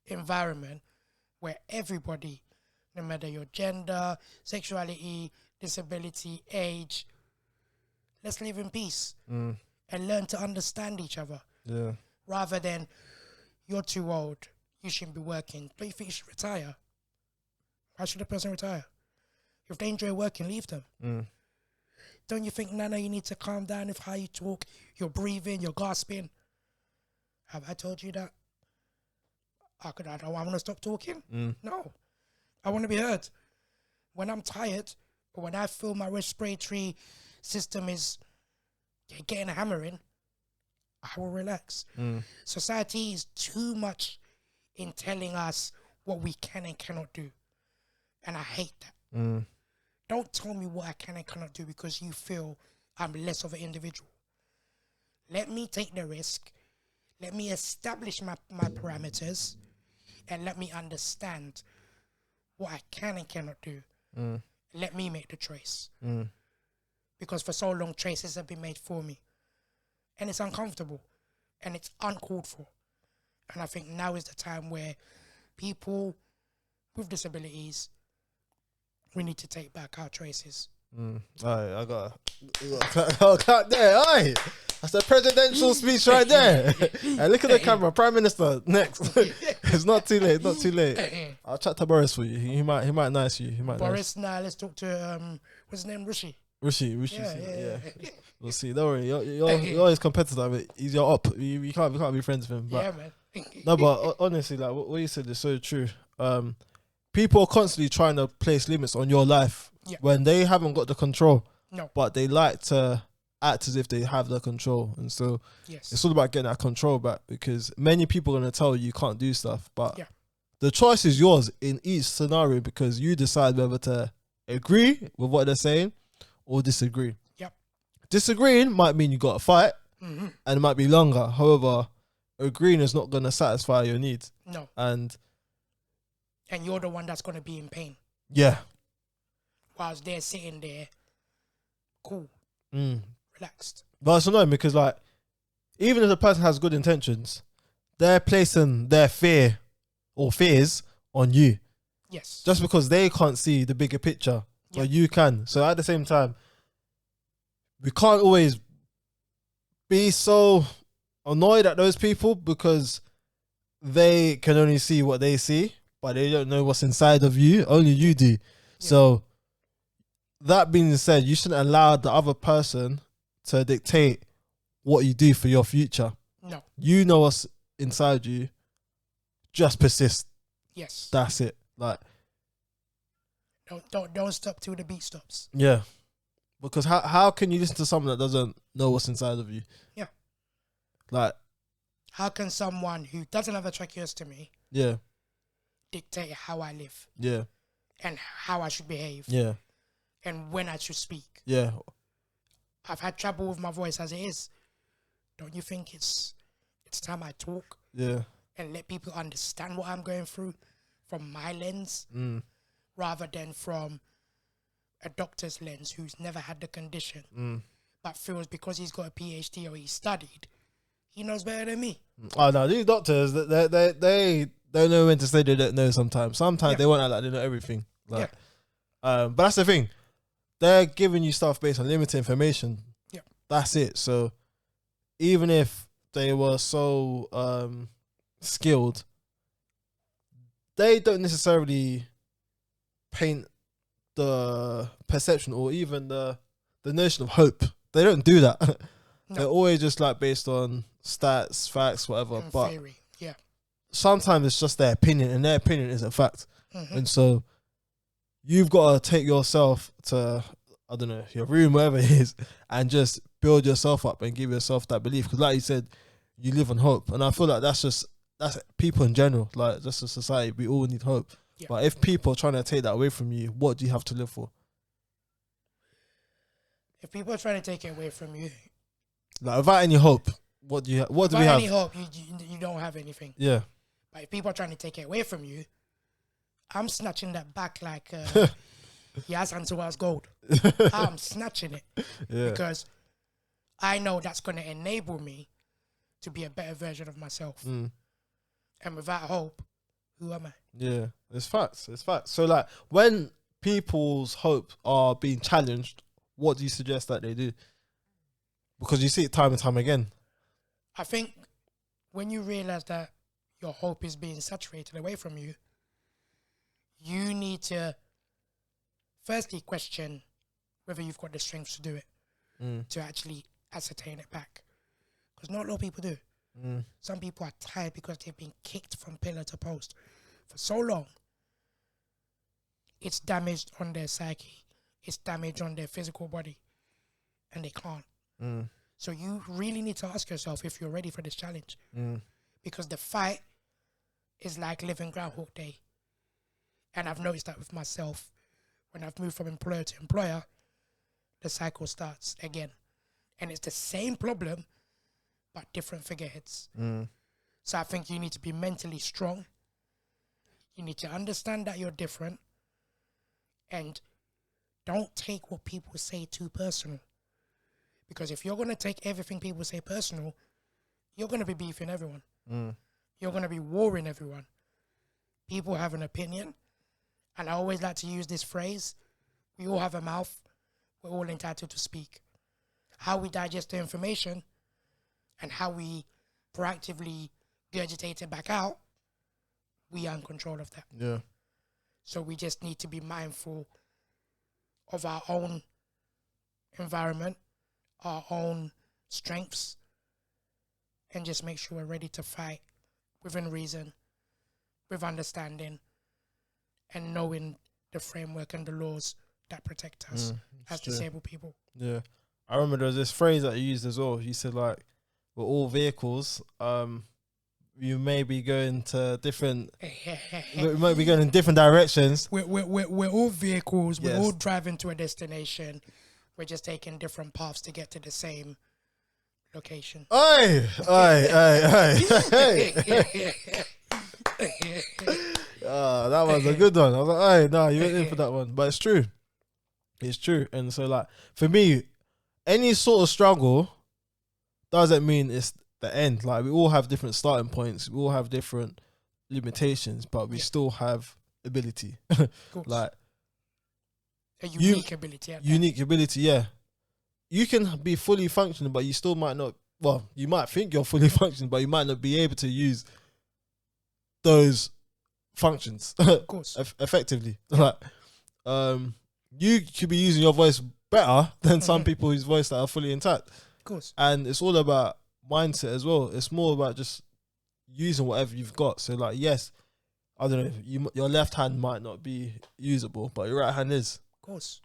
environment where everybody, no matter your gender, sexuality, disability, age, let's live in peace and learn to understand each other. Yeah. Rather than, you're too old, you shouldn't be working. Don't you think you should retire? Why should a person retire? If they enjoy working, leave them. Don't you think, Nana, you need to calm down with how you talk, you're breathing, you're gasping? Have I told you that? I don't want to stop talking? No. I want to be heard. When I'm tired, or when I feel my respiratory system is getting a hammering, I will relax. Society is too much in telling us what we can and cannot do. And I hate that. Don't tell me what I can and cannot do because you feel I'm less of an individual. Let me take the risk. Let me establish my parameters, and let me understand what I can and cannot do. Let me make the choice. Because for so long, choices have been made for me. And it's uncomfortable. And it's uncalled for. And I think now is the time where people with disabilities, we need to take back our choices. Alright, I got cut there. Aye, that's a presidential speech right there. Hey, look at the camera, Prime Minister. Next, it's not too late. Not too late. I'll chat to Boris for you. He might nice you. He might. Boris, nice. Nah, let's talk to what's his name, Rishi. Yeah. We'll see. Don't worry. You're his competitor, but he's your up. We can't be friends with him. But, yeah, man. No, but honestly, like what you said is so true. People are constantly trying to place limits on your life when they haven't got the control. No. But they like to act as if they have the control. And so it's all about getting that control back, because many people are going to tell you can't do stuff. But the choice is yours in each scenario, because you decide whether to agree with what they're saying or disagree. Disagreeing might mean you got to fight, and it might be longer. However, agreeing is not going to satisfy your needs. No. And you're the one that's going to be in pain. Yeah. Whilst they're sitting there, cool, relaxed. But it's annoying because, like, even if the person has good intentions, they're placing their fear or fears on you. Yes. Just because they can't see the bigger picture, but you can. So at the same time, we can't always be so annoyed at those people because they can only see what they see, but they don't know what's inside of you. Only you do. So that being said, you shouldn't allow the other person to dictate what you do for your future. No. You know what's inside you, just persist. Yes. That's it. Like, don't stop till the beat stops. yeah. Because how can you listen to someone that doesn't know what's inside of you? Yeah. Like, how can someone who doesn't have a tracheostomy dictate how I live? Yeah. And how I should behave? Yeah. And when I should speak? Yeah. I've had trouble with my voice as it is. Don't you think it's time I talk? Yeah. And let people understand what I'm going through from my lens, rather than from a doctor's lens who's never had the condition, but feels because he's got a PhD or he's studied, he knows better than me. Oh no, these doctors, they don't know when to say they don't know. Sometimes they won't act like they know everything. Like, but that's the thing. They're giving you stuff based on limited information. Yeah, that's it. So even if they were so skilled, they don't necessarily paint the perception or even the notion of hope. They don't do that. No. They're always just like based on stats, facts, whatever. And but theory. Yeah, sometimes it's just their opinion, and their opinion isn't fact. And so you've got to take yourself to, I don't know, your room, wherever it is, and just build yourself up and give yourself that belief. Because like you said, you live on hope. And I feel like that's people in general, like just a society, we all need hope. Yeah. But if people are trying to take that away from you, what do you have to live for? If people are trying to take it away from you, like without any hope, what do we have? Without any hope, you don't have anything. Yeah. But if people are trying to take it away from you, I'm snatching that back like yes, until I was gold. I'm snatching it because I know that's going to enable me to be a better version of myself. And without hope, who am I? Yeah, it's facts. It's facts. So like when people's hopes are being challenged, what do you suggest that they do? Because you see it time and time again. I think when you realize that your hope is being saturated away from you, you need to firstly question whether you've got the strength to do it, to actually ascertain it back. Because not a lot of people do. Some people are tired because they've been kicked from pillar to post for so long. It's damaged on their psyche. It's damaged on their physical body. And they can't. So you really need to ask yourself if you're ready for this challenge. Because the fight is like living Groundhog Day. And I've noticed that with myself. When I've moved from employer to employer, the cycle starts again. And it's the same problem, but different figureheads. So I think you need to be mentally strong. You need to understand that you're different. And don't take what people say too personal. Because if you're going to take everything people say personal, you're going to be beefing everyone. You're going to be warring everyone. People have an opinion. And I always like to use this phrase. We all have a mouth. We're all entitled to speak. How we digest the information and how we proactively regurgitate it back out, we are in control of that. Yeah. So we just need to be mindful of our own environment, our own strengths, and just make sure we're ready to fight within reason, with understanding, and knowing the framework and the laws that protect us as disabled people. Yeah. I remember there was this phrase that you used as well. You said like, we're all vehicles. You may be going to different. We might be going in different directions. We're all vehicles. We're all driving to a destination. We're just taking different paths to get to the same location. Oi! That was a good one. I was like, hey, no, you went in for that one. But it's true. It's true. And so like, for me, any sort of struggle doesn't mean it's the end. Like, we all have different starting points. We all have different limitations, but we still have ability. Like, a unique ability. Unique ability, yeah. You can be fully functioning, but you still might not. Well, you might think you're fully functioning, but you might not be able to use those functions, of course, effectively. Like, you could be using your voice better than some people whose voice that are fully intact. Of course, and it's all about mindset as well. It's more about just using whatever you've got. So like, yes, I don't know, your left hand might not be usable, but your right hand is. Of course.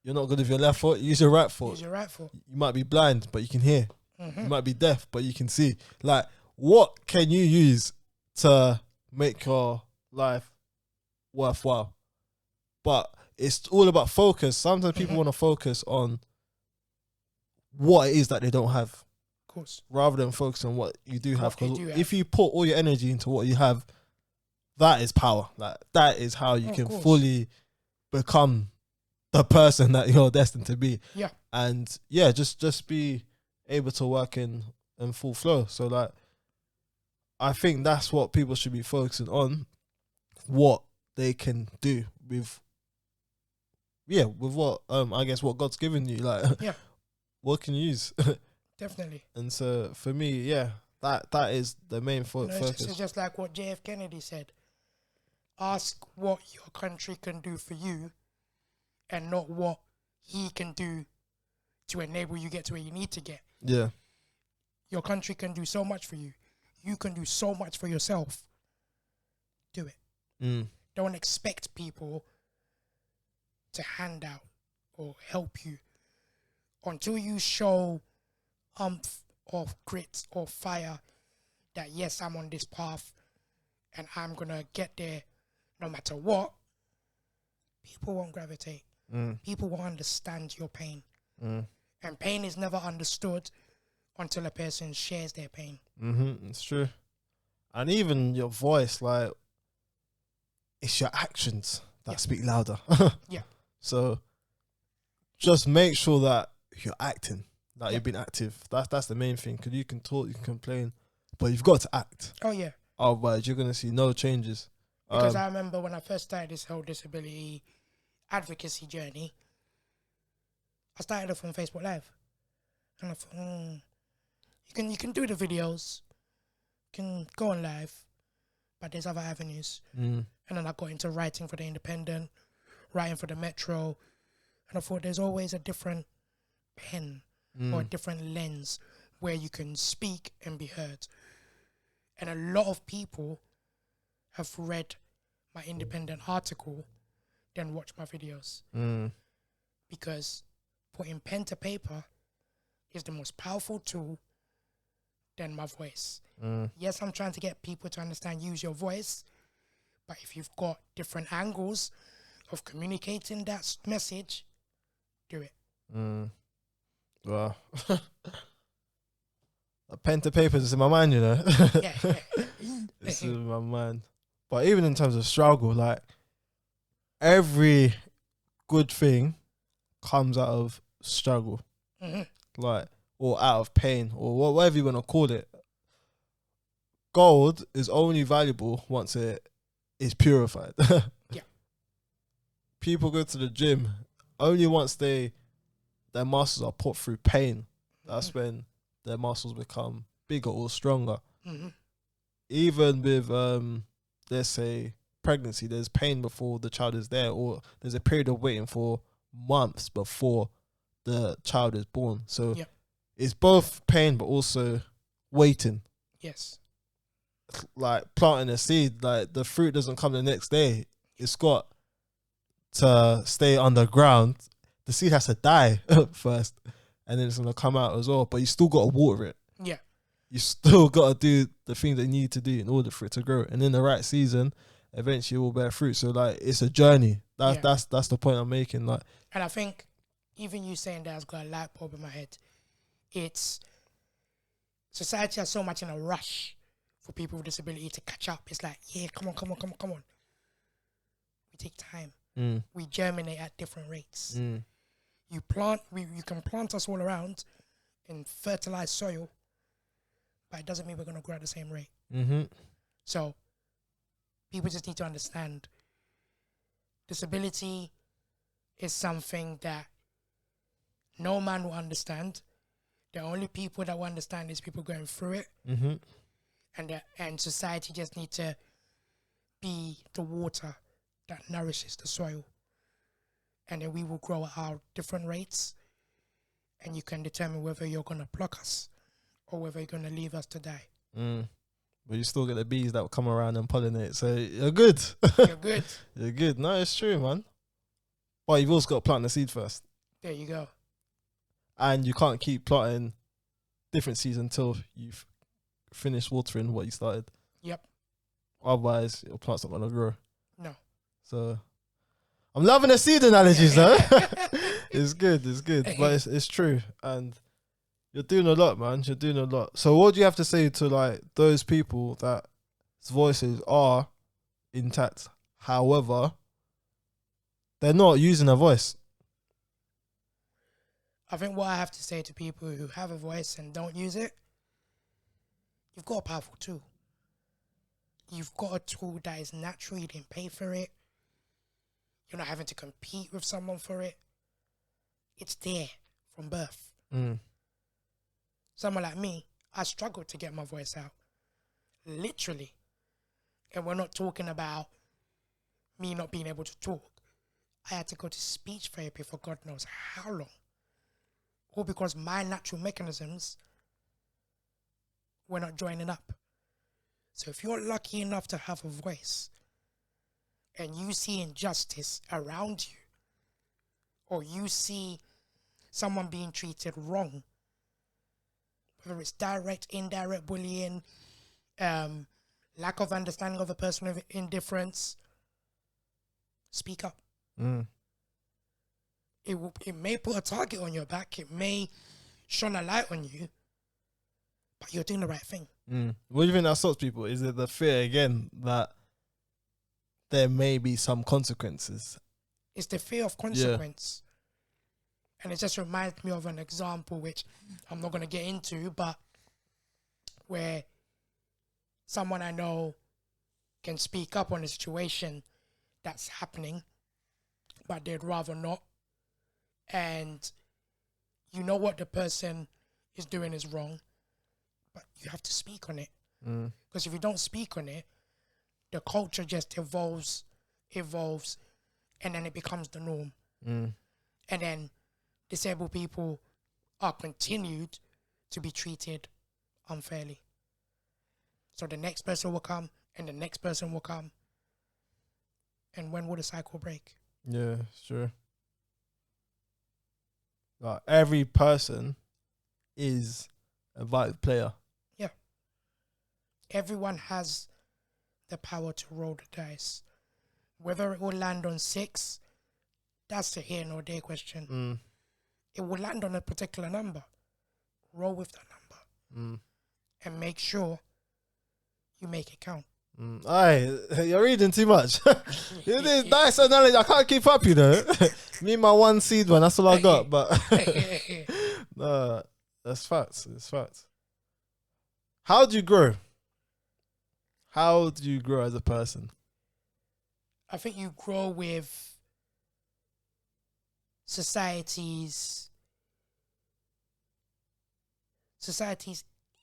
You're not good with your left foot, use your right foot. Use your right foot. You might be blind, but you can hear. You might be deaf, but you can see. Like, what can you use to make your life worthwhile? But it's all about focus. Sometimes people want to focus on what it is that they don't have. Of course. Rather than focus on what you do have. Because have. if you put all your energy into what you have, that is power. Like, that is how you can fully become the person that you're destined to be. Yeah. And yeah, just be able to work in full flow. So like, I think that's what people should be focusing on, what they can do with what I guess what God's given you. Like, what can you use? Definitely. And so for me, yeah, that is the main focus. It's just like what JF Kennedy said. Ask what your country can do for you, and not what he can do to enable you get to where you need to get. Yeah. Your country can do so much for you. You can do so much for yourself. Do it. Don't expect people to hand out or help you until you show or grit or fire that, yes, I'm on this path and I'm going to get there no matter what. People won't gravitate. People will understand your pain. And pain is never understood until a person shares their pain. It's true. And even your voice, like, it's your actions that speak louder. Yeah. So just make sure that you're acting, that you've been active. That's the main thing. Because you can talk, you can complain, but you've got to act. Oh, yeah. Otherwise, you're going to see no changes. Because I remember when I first started this whole disability advocacy journey, I started off on Facebook Live. And I thought, you can do the videos, you can go on live, but there's other avenues. And then I got into writing for The Independent, writing for the Metro, and I thought there's always a different pen or a different lens where you can speak and be heard. And a lot of people have read my Independent article then watch my videos. Because putting pen to paper is the most powerful tool than my voice. Yes, I'm trying to get people to understand, use your voice, but if you've got different angles of communicating that message, do it. Well, a pen to paper is in my mind, you know. Yeah. It's in my mind. But even in terms of struggle, like, every good thing comes out of struggle, like, or out of pain, or whatever you want to call it. Gold is only valuable once it is purified. Yeah. People go to the gym only once their muscles are put through pain. That's when their muscles become bigger or stronger. Even with let's say pregnancy, there's pain before the child is there, or there's a period of waiting for months before the child is born. So it's both pain but also waiting. Yes. Like planting a seed, like the fruit doesn't come the next day. It's got to stay underground. The seed has to die first, and then it's gonna come out as well. But you still got to water it. Yeah. You still got to do the things that you need to do in order for it to grow. And in the right season, eventually it will bear fruit. So like, it's a journey. That's the point I'm making. Like, and I think even you saying that has got a light bulb in my head. It's society has so much in a rush for people with disability to catch up. It's like, yeah, come on. We take time. We germinate at different rates. You can plant us all around in fertilized soil, but it doesn't mean we're going to grow at the same rate. So people just need to understand disability is something that no man will understand. The only people that will understand is people going through it. And society just need to be the water that nourishes the soil. And then we will grow at our different rates. And you can determine whether you're going to pluck us or whether you're going to leave us to die. but you still get the bees that will come around and pollinate. So you're good. You're good. You're good. No, it's true, man. But you've also got to plant the seed first. There you go. And you can't keep planting different seeds until you've finished watering what you started. Yep. Otherwise, your plant's not going to grow. No. So I'm loving the seed analogies, though. It's good. It's good. But it's true. And you're doing a lot, man. You're doing a lot. So what do you have to say to like those people that voices are intact, however, they're not using a voice? I think what I have to say to people who have a voice and don't use it, you've got a powerful tool. You've got a tool that is natural. You didn't pay for it. You're not having to compete with someone for it. It's there from birth. Someone like me, I struggled to get my voice out. Literally. And we're not talking about me not being able to talk. I had to go to speech therapy for God knows how long. All because my natural mechanisms were not joining up. So if you're lucky enough to have a voice and you see injustice around you, or you see someone being treated wrong, whether it's direct, indirect bullying, lack of understanding of a person of indifference, speak up. It may put a target on your back. It may shine a light on you, but you're doing the right thing. What do you think that stops people? Is it the fear again that there may be some consequences? It's the fear of consequence. Yeah. And it just reminds me of an example, which I'm not going to get into, but where someone I know can speak up on a situation that's happening, but they'd rather not. And you know what the person is doing is wrong, but you have to speak on it. Because if you don't speak on it, the culture just evolves, and then it becomes the norm. And then disabled people are continued to be treated unfairly. So the next person will come, and the next person will come. And when will the cycle break? Yeah, sure. Like every person is a vital player. Yeah. Everyone has the power to roll the dice. Whether it will land on 6, that's a here nor there question. It will land on a particular number. Roll with that number. And make sure you make it count. Aye, you're reading too much. Nice analogy. I can't keep up, you know. Me and my one seed one, that's all I got. But no, that's facts. It's facts. How do you grow? How do you grow as a person? I think you grow with society's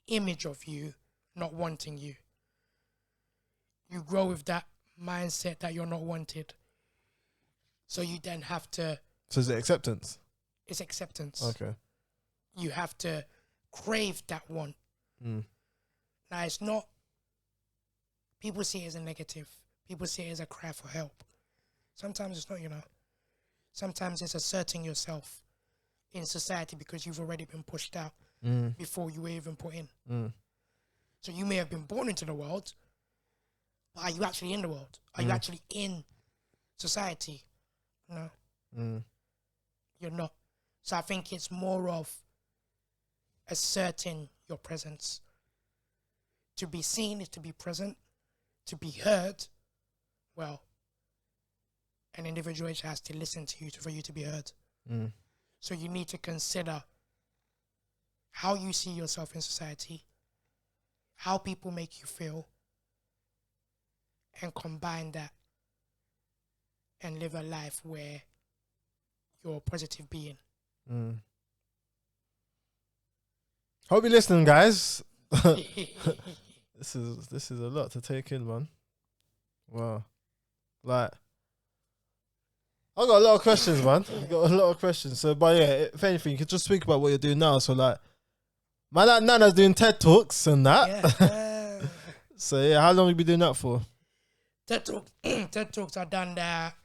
image of you not wanting you. You grow with that mindset that you're not wanted. So you then have to... So is it acceptance? It's acceptance. Okay. You have to crave that want. Now, it's not... People see it as a negative. People see it as a cry for help. Sometimes it's not, you know. Sometimes it's asserting yourself in society because you've already been pushed out before you were even put in. So you may have been born into the world, but are you actually in the world? Are you actually in society? No. You're not. So I think it's more of asserting your presence. To be seen is to be present. To be heard, well, an individual has to listen to you for you to be heard. So you need to consider how you see yourself in society, how people make you feel, and combine that and live a life where you're a positive being. Hope you're listening, guys. This is a lot to take in, man. Wow. Like, I got a lot of questions, man. I got a lot of questions. So, but yeah, if anything, you could just speak about what you're doing now. So, like, my Nana's doing TED Talks and that. Yeah. So yeah, how long have you been doing that for? TED Talks. TED Talks. I done that.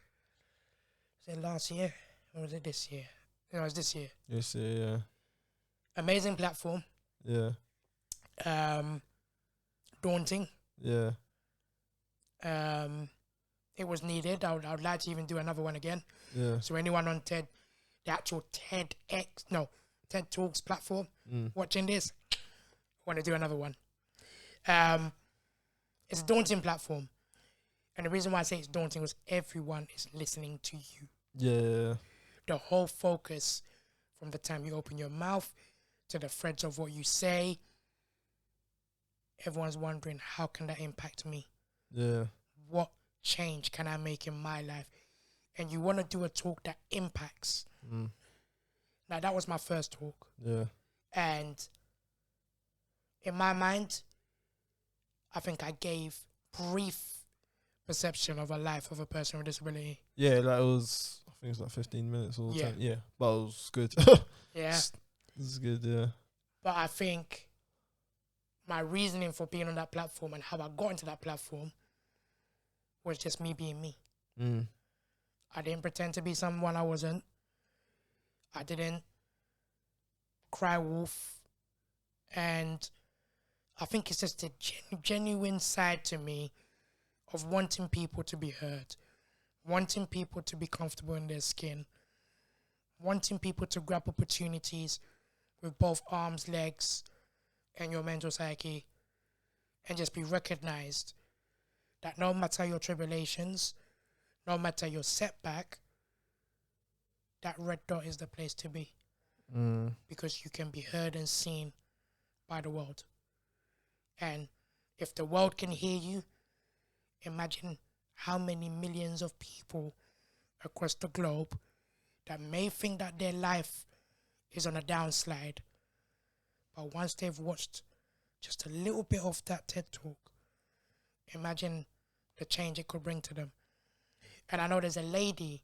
Was it last year or was it this year? No, it was this year. Yes, yeah. Amazing platform. Yeah. Daunting. Yeah. It was needed. I would like to even do another one again. Yeah. So anyone on TED, the actual TED Talks platform, watching this, I want to do another one. It's a daunting platform. And the reason why I say it's daunting was everyone is listening to you. Yeah. The whole focus from the time you open your mouth to the threads of what you say, everyone's wondering, how can that impact me? Yeah. What change can I make in my life? And you want to do a talk that impacts. Now, that was my first talk. Yeah. And in my mind, I think I gave brief perception of a life of a person with disability. Yeah, like it was, I think it was like 15 minutes all the time. Yeah, but it was good. Yeah. It's good, yeah. But I think my reasoning for being on that platform and how I got into that platform was just me being me. I didn't pretend to be someone I wasn't. I didn't cry wolf. And I think it's just a genuine side to me of wanting people to be heard, wanting people to be comfortable in their skin, wanting people to grab opportunities with both arms, legs, and your mental psyche, and just be recognized that no matter your tribulations, no matter your setback, that red dot is the place to be. Because you can be heard and seen by the world. And if the world can hear you, imagine how many millions of people across the globe that may think that their life is on a downslide, but once they've watched just a little bit of that TED Talk, imagine the change it could bring to them. And I know there's a lady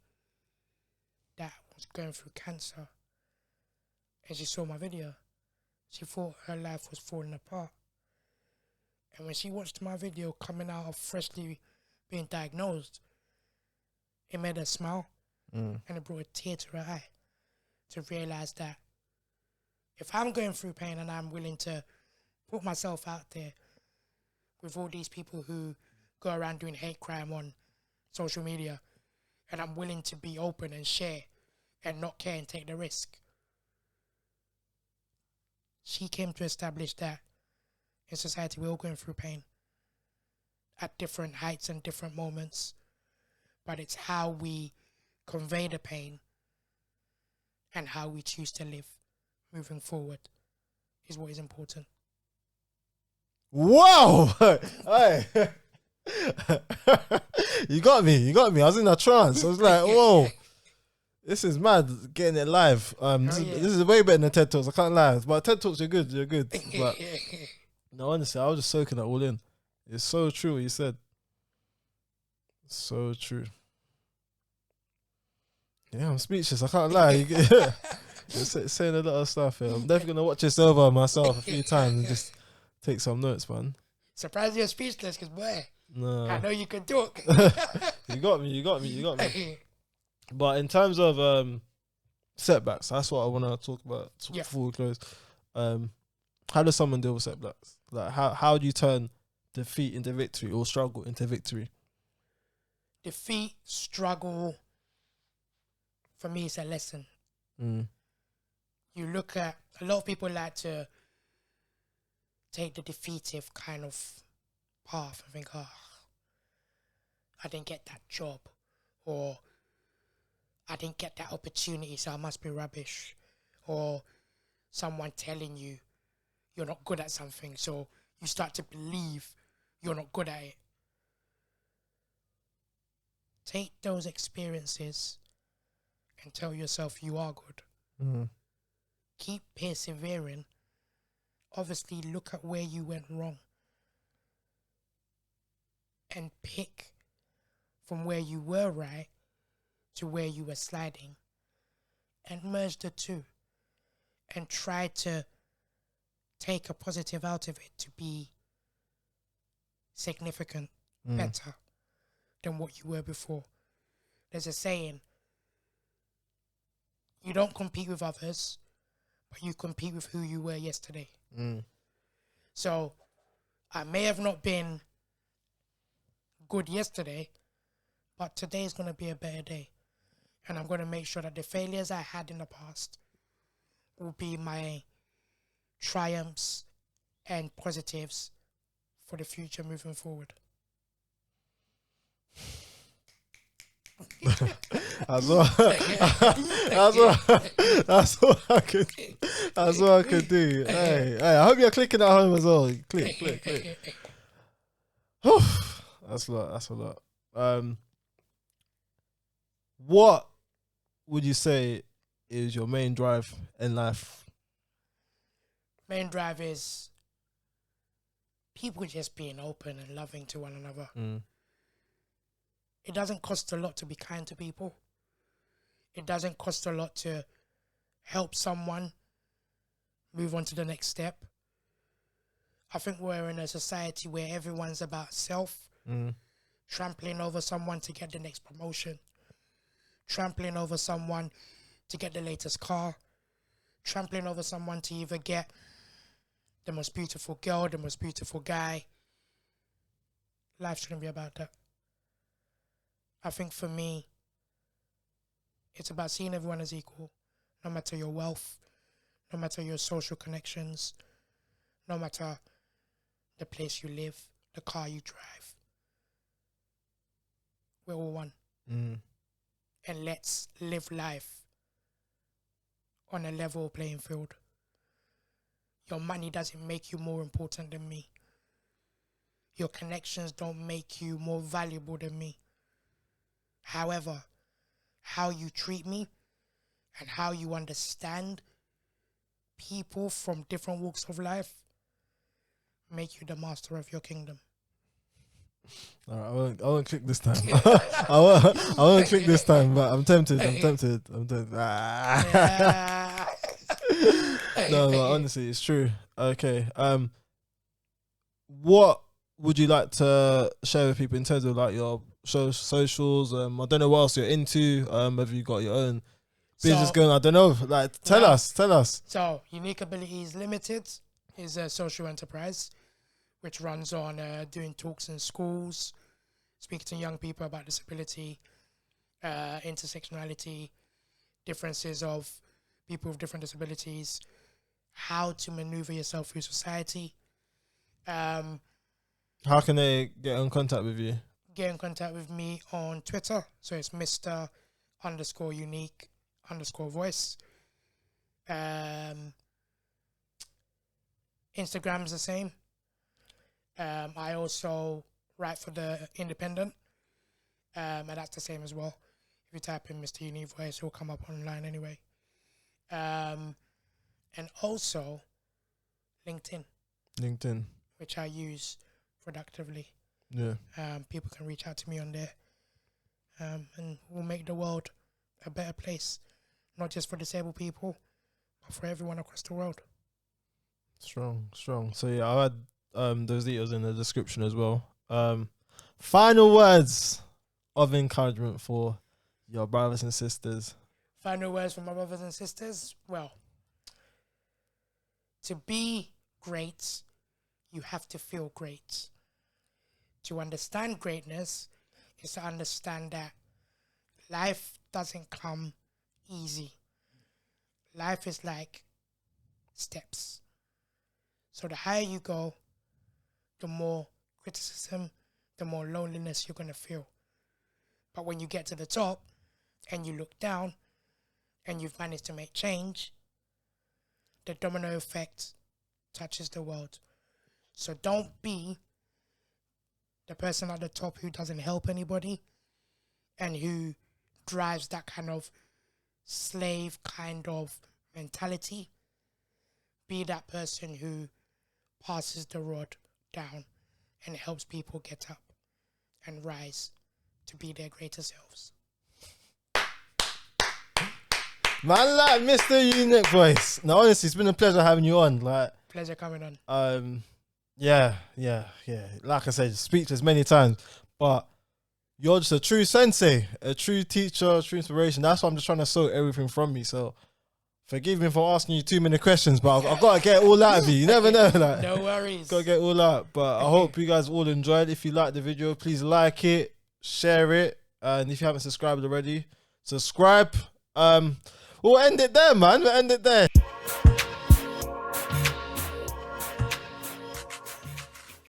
that was going through cancer, and she saw my video. She thought her life was falling apart. And when she watched my video coming out of freshly being diagnosed, it made her smile, and it brought a tear to her eye to realize that if I'm going through pain and I'm willing to put myself out there with all these people who go around doing hate crime on social media, and I'm willing to be open and share and not care and take the risk, she came to establish that in society we're all going through pain at different heights and different moments, but it's how we convey the pain and how we choose to live moving forward is what is important. Wow! Hey. You got me. I was in a trance. I was like, whoa. This is mad, getting it live. This is way better than TED Talks. I can't lie. But TED Talks are good. You're good. But no, honestly, I was just soaking that all in. It's so true what you said. So true. Yeah, I'm speechless. I can't lie. You're saying a lot of stuff here. I'm definitely gonna watch this over myself a few times and just take some notes, man. Surprised you're speechless, because boy, no. I know you can talk. You got me. But in terms of setbacks, that's what I want to talk about before we close. How does someone deal with setbacks? Like how do you turn defeat into victory or struggle into victory? Defeat, struggle, for me, it's a lesson. You look at, a lot of people like to take the defeative kind of path and think, I didn't get that job, or I didn't get that opportunity, so I must be rubbish, or someone telling you you're not good at something, so you start to believe you're not good at it. Take those experiences and tell yourself you are good. Keep persevering. Obviously, look at where you went wrong and pick from where you were right to where you were sliding, and merge the two and try to take a positive out of it to be significant, better than what you were before. There's a saying, you don't compete with others, but you compete with who you were yesterday. So I may have not been good yesterday, but today is going to be a better day. And I'm going to make sure that the failures I had in the past will be my triumphs and positives for the future moving forward. That's all I could do. Hey, I hope you're clicking at home as well. Click. That's a lot. What would you say is your main drive in life? Main drive is people just being open and loving to one another. It doesn't cost a lot to be kind to people. It doesn't cost a lot to help someone move on to the next step. I think we're in a society where everyone's about self, trampling over someone to get the next promotion, trampling over someone to get the latest car, trampling over someone to either get the most beautiful girl, the most beautiful guy. Life shouldn't be about that. I think for me, it's about seeing everyone as equal, no matter your wealth, no matter your social connections, no matter the place you live, the car you drive. We're all one. And let's live life on a level playing field. Your money doesn't make you more important than me. Your connections don't make you more valuable than me. However, how you treat me and how you understand people from different walks of life make you the master of your kingdom. All right, I won't click this time. I won't click this time, but I'm tempted. No, but honestly, it's true. Okay. What would you like to share with people in terms of like your socials? I don't know what else you're into. Have you got your own business going? I don't know. Like, tell us. So, Unique Abilities Ltd is a social enterprise which runs on doing talks in schools, speaking to young people about disability, intersectionality, differences of people with different disabilities, how to maneuver yourself through society. How can they get in contact with you? Get in contact with me on Twitter. So it's Mr_unique_voice. Instagram's the same. I also write for the Independent. And that's the same as well. If you type in Mr. Unique Voice, it will come up online anyway. And also LinkedIn, which I use productively. Yeah. People can reach out to me on there, and we'll make the world a better place, not just for disabled people, but for everyone across the world. Strong. So yeah, I'll add those details in the description as well. Final words of encouragement for your brothers and sisters. Final words for my brothers and sisters. Well, to be great, you have to feel great. To understand greatness is to understand that life doesn't come easy. Life is like steps. So the higher you go, the more criticism, the more loneliness you're going to feel. But when you get to the top and you look down and you've managed to make change, the domino effect touches the world. So don't be the person at the top who doesn't help anybody and who drives that kind of slave kind of mentality. Be that person who passes the rod down and helps people get up and rise to be their greater selves. Man, like Mr. Unique Voice. Now, honestly, it's been a pleasure having you on. Like, pleasure coming on. Yeah. Like I said, speechless many times, but you're just a true sensei, a true teacher, a true inspiration. That's why I'm just trying to soak everything from me. So forgive me for asking you too many questions, but I've got to get it all out of you. You never know. Like, no worries. Got to get it all out. But I hope you guys all enjoyed. If you liked the video, please like it, share it. And if you haven't subscribed already, subscribe. We'll end it there, man. We'll end it there.